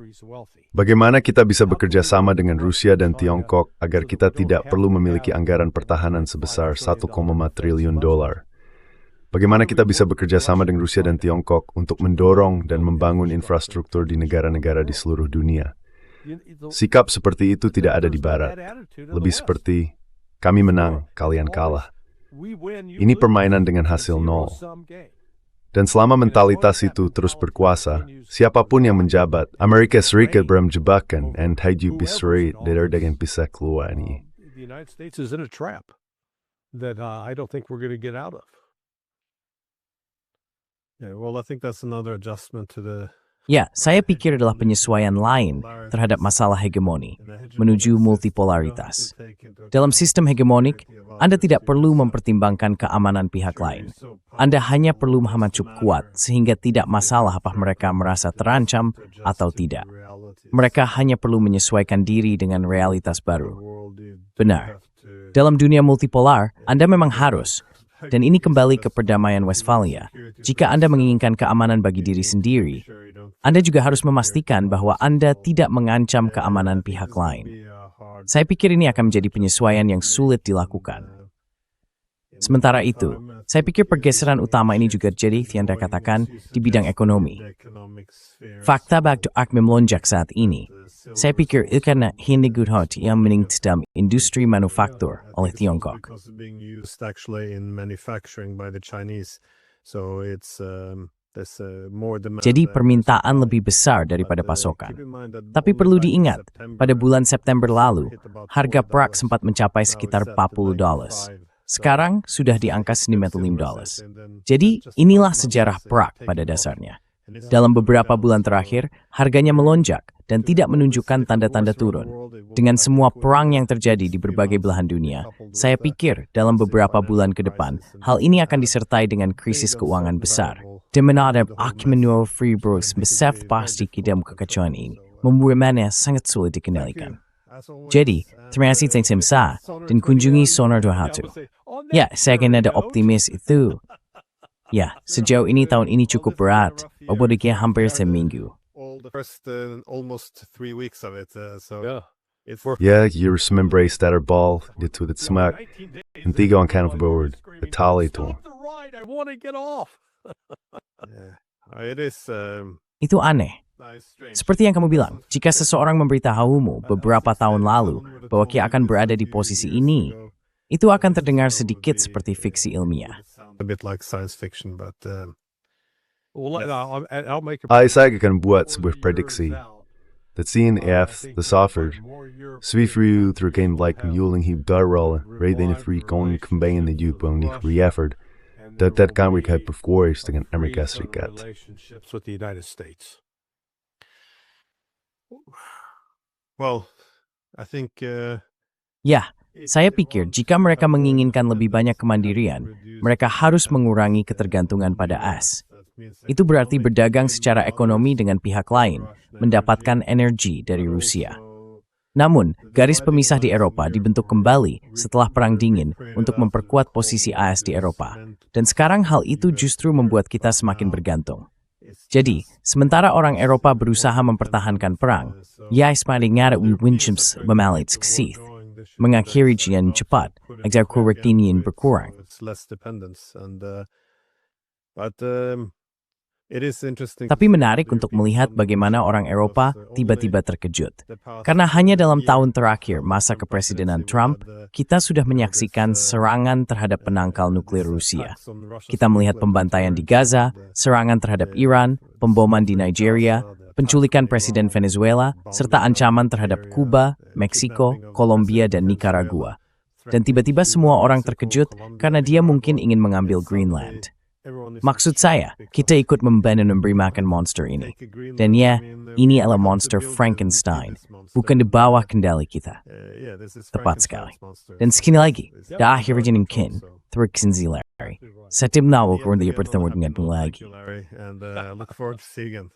Bagaimana kita bisa bekerja sama dengan Rusia dan Tiongkok agar kita tidak perlu memiliki anggaran pertahanan sebesar $1,5 triliun. Bagaimana kita bisa bekerja sama dengan Rusia dan Tiongkok untuk mendorong dan membangun infrastruktur di negara-negara di seluruh dunia. Sikap seperti itu tidak ada di Barat. Lebih seperti, kami menang, kalian kalah. Ini permainan dengan hasil nol. Dan selama mentalitas itu terus berkuasa, siapapun yang menjabat, Amerika Serikat dalam jebakan and haju bisri dari dengan bisa keluar ini. The United States is in a trap that I don't think we're going to get out of. Yeah, well, I think that's another adjustment to the Ya, saya pikir adalah penyesuaian lain terhadap masalah hegemoni, menuju multipolaritas. Dalam sistem hegemonik, Anda tidak perlu mempertimbangkan keamanan pihak lain. Anda hanya perlu Muhammad cukup kuat sehingga tidak masalah apa mereka merasa terancam atau tidak. Mereka hanya perlu menyesuaikan diri dengan realitas baru. Benar. Dalam dunia multipolar, Anda memang harus, dan ini kembali ke perdamaian Westphalia. Jika Anda menginginkan keamanan bagi diri sendiri, Anda juga harus memastikan bahwa Anda tidak mengancam keamanan pihak lain. Saya pikir ini akan menjadi penyesuaian yang sulit dilakukan. Sementara itu, saya pikir pergeseran utama ini juga terjadi, yang Anda katakan, di bidang ekonomi. Fakta bakal melonjak saat ini. Saya pikir itu karena hindi gudhot yang meningkat dalam industri manufaktur oleh Tiongkok. because it's being used actually in manufacturing by the Chinese. So it's there's more demand. Jadi there. permintaan lebih besar daripada But, pasokan. keep in mind that Tapi only perlu back in diingat, September, pada bulan September lalu, hit about harga $4. perak sempat mencapai Now sekitar it's up to $40. 95. Sekarang sudah di angka Similar $95. and then Jadi, just inilah last month sejarah it's, perak taking pada off. dasarnya. And it's Dalam not beberapa going bulan down, so terakhir, harganya melonjak dan tidak menunjukkan tanda-tanda turun. Dengan semua perang yang terjadi di berbagai belahan dunia, saya pikir dalam beberapa bulan ke depan, hal ini akan disertai dengan krisis keuangan besar. Dan menghadap Akmenur Freebrooks besar pasti dalam kekacauan ini, membuatnya sangat sulit dikendalikan. Jadi, terima kasih Simsa dan kunjungi Sonar 212. Ya, saya akan ada optimis itu. Ya, sejauh ini tahun ini cukup berat, obodiknya hampir seminggu. all the first almost 3 weeks of it. So Yeah. it's Yeah, Eurus embrace that ball, dit with its smack, and Thigo on kind of board, the tali to. Stop the ride, I want to get off. yeah. It is. Itu aneh. Seperti yang kamu bilang, jika seseorang memberitahumu beberapa tahun lalu bahwa Kia akan berada di posisi ini, itu akan terdengar sedikit seperti fiksi ilmiah. A bit like science fiction, but Well, I'll make a Saya akan buat sebuah prediksi. Dat zien F, the software, Swifru terkait like muling he darrol, reden free kon combine the jupong ni re-effort, dat kan we have perforce dengan Amerika Serikat. relationships with the United States. well, I think. Ya, saya pikir jika mereka menginginkan lebih banyak kemandirian, mereka harus mengurangi ketergantungan pada AS. Itu berarti berdagang secara ekonomi dengan pihak lain, mendapatkan energi dari Rusia. Namun, garis pemisah di Eropa dibentuk kembali setelah Perang Dingin untuk memperkuat posisi AS di Eropa. Dan sekarang hal itu justru membuat kita semakin bergantung. Jadi, sementara orang Eropa berusaha mempertahankan perang, Yais paling ngarat Winchams memalit seksith, mengakhiri jian cepat, agar korrektinian berkurang. It's less dependence, and but it is interesting. Tapi menarik untuk melihat bagaimana orang Eropa tiba-tiba terkejut. Karena hanya dalam tahun terakhir masa kepresidenan Trump, kita sudah menyaksikan serangan terhadap penangkal nuklir Rusia. Kita melihat pembantaian di Gaza, serangan terhadap Iran, pemboman di Nigeria, penculikan Presiden Venezuela, serta ancaman terhadap Kuba, Meksiko, Kolombia, dan Nicaragua. Dan tiba-tiba semua orang terkejut karena dia mungkin ingin mengambil Greenland. Maksud saya, kita ikut membantu memberi makan monster ini. Dan ya, ini adalah monster Frankenstein, bukan di bawah kendali kita. Tepat sekali. Dan sekali lagi, di akhir mungkin, terksinzi Larry. Setim nawal kurang dia bertemu denganmu lagi. And look forward to seeing you again.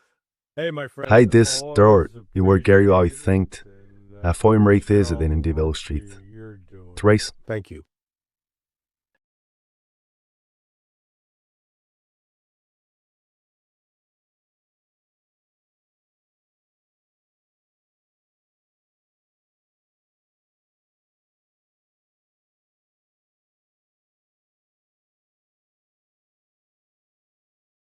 Hey, my friend. Hi, this Dort, you were Gary I think. For him rate is it in Devil Street. You're doing. Trace. Thank you.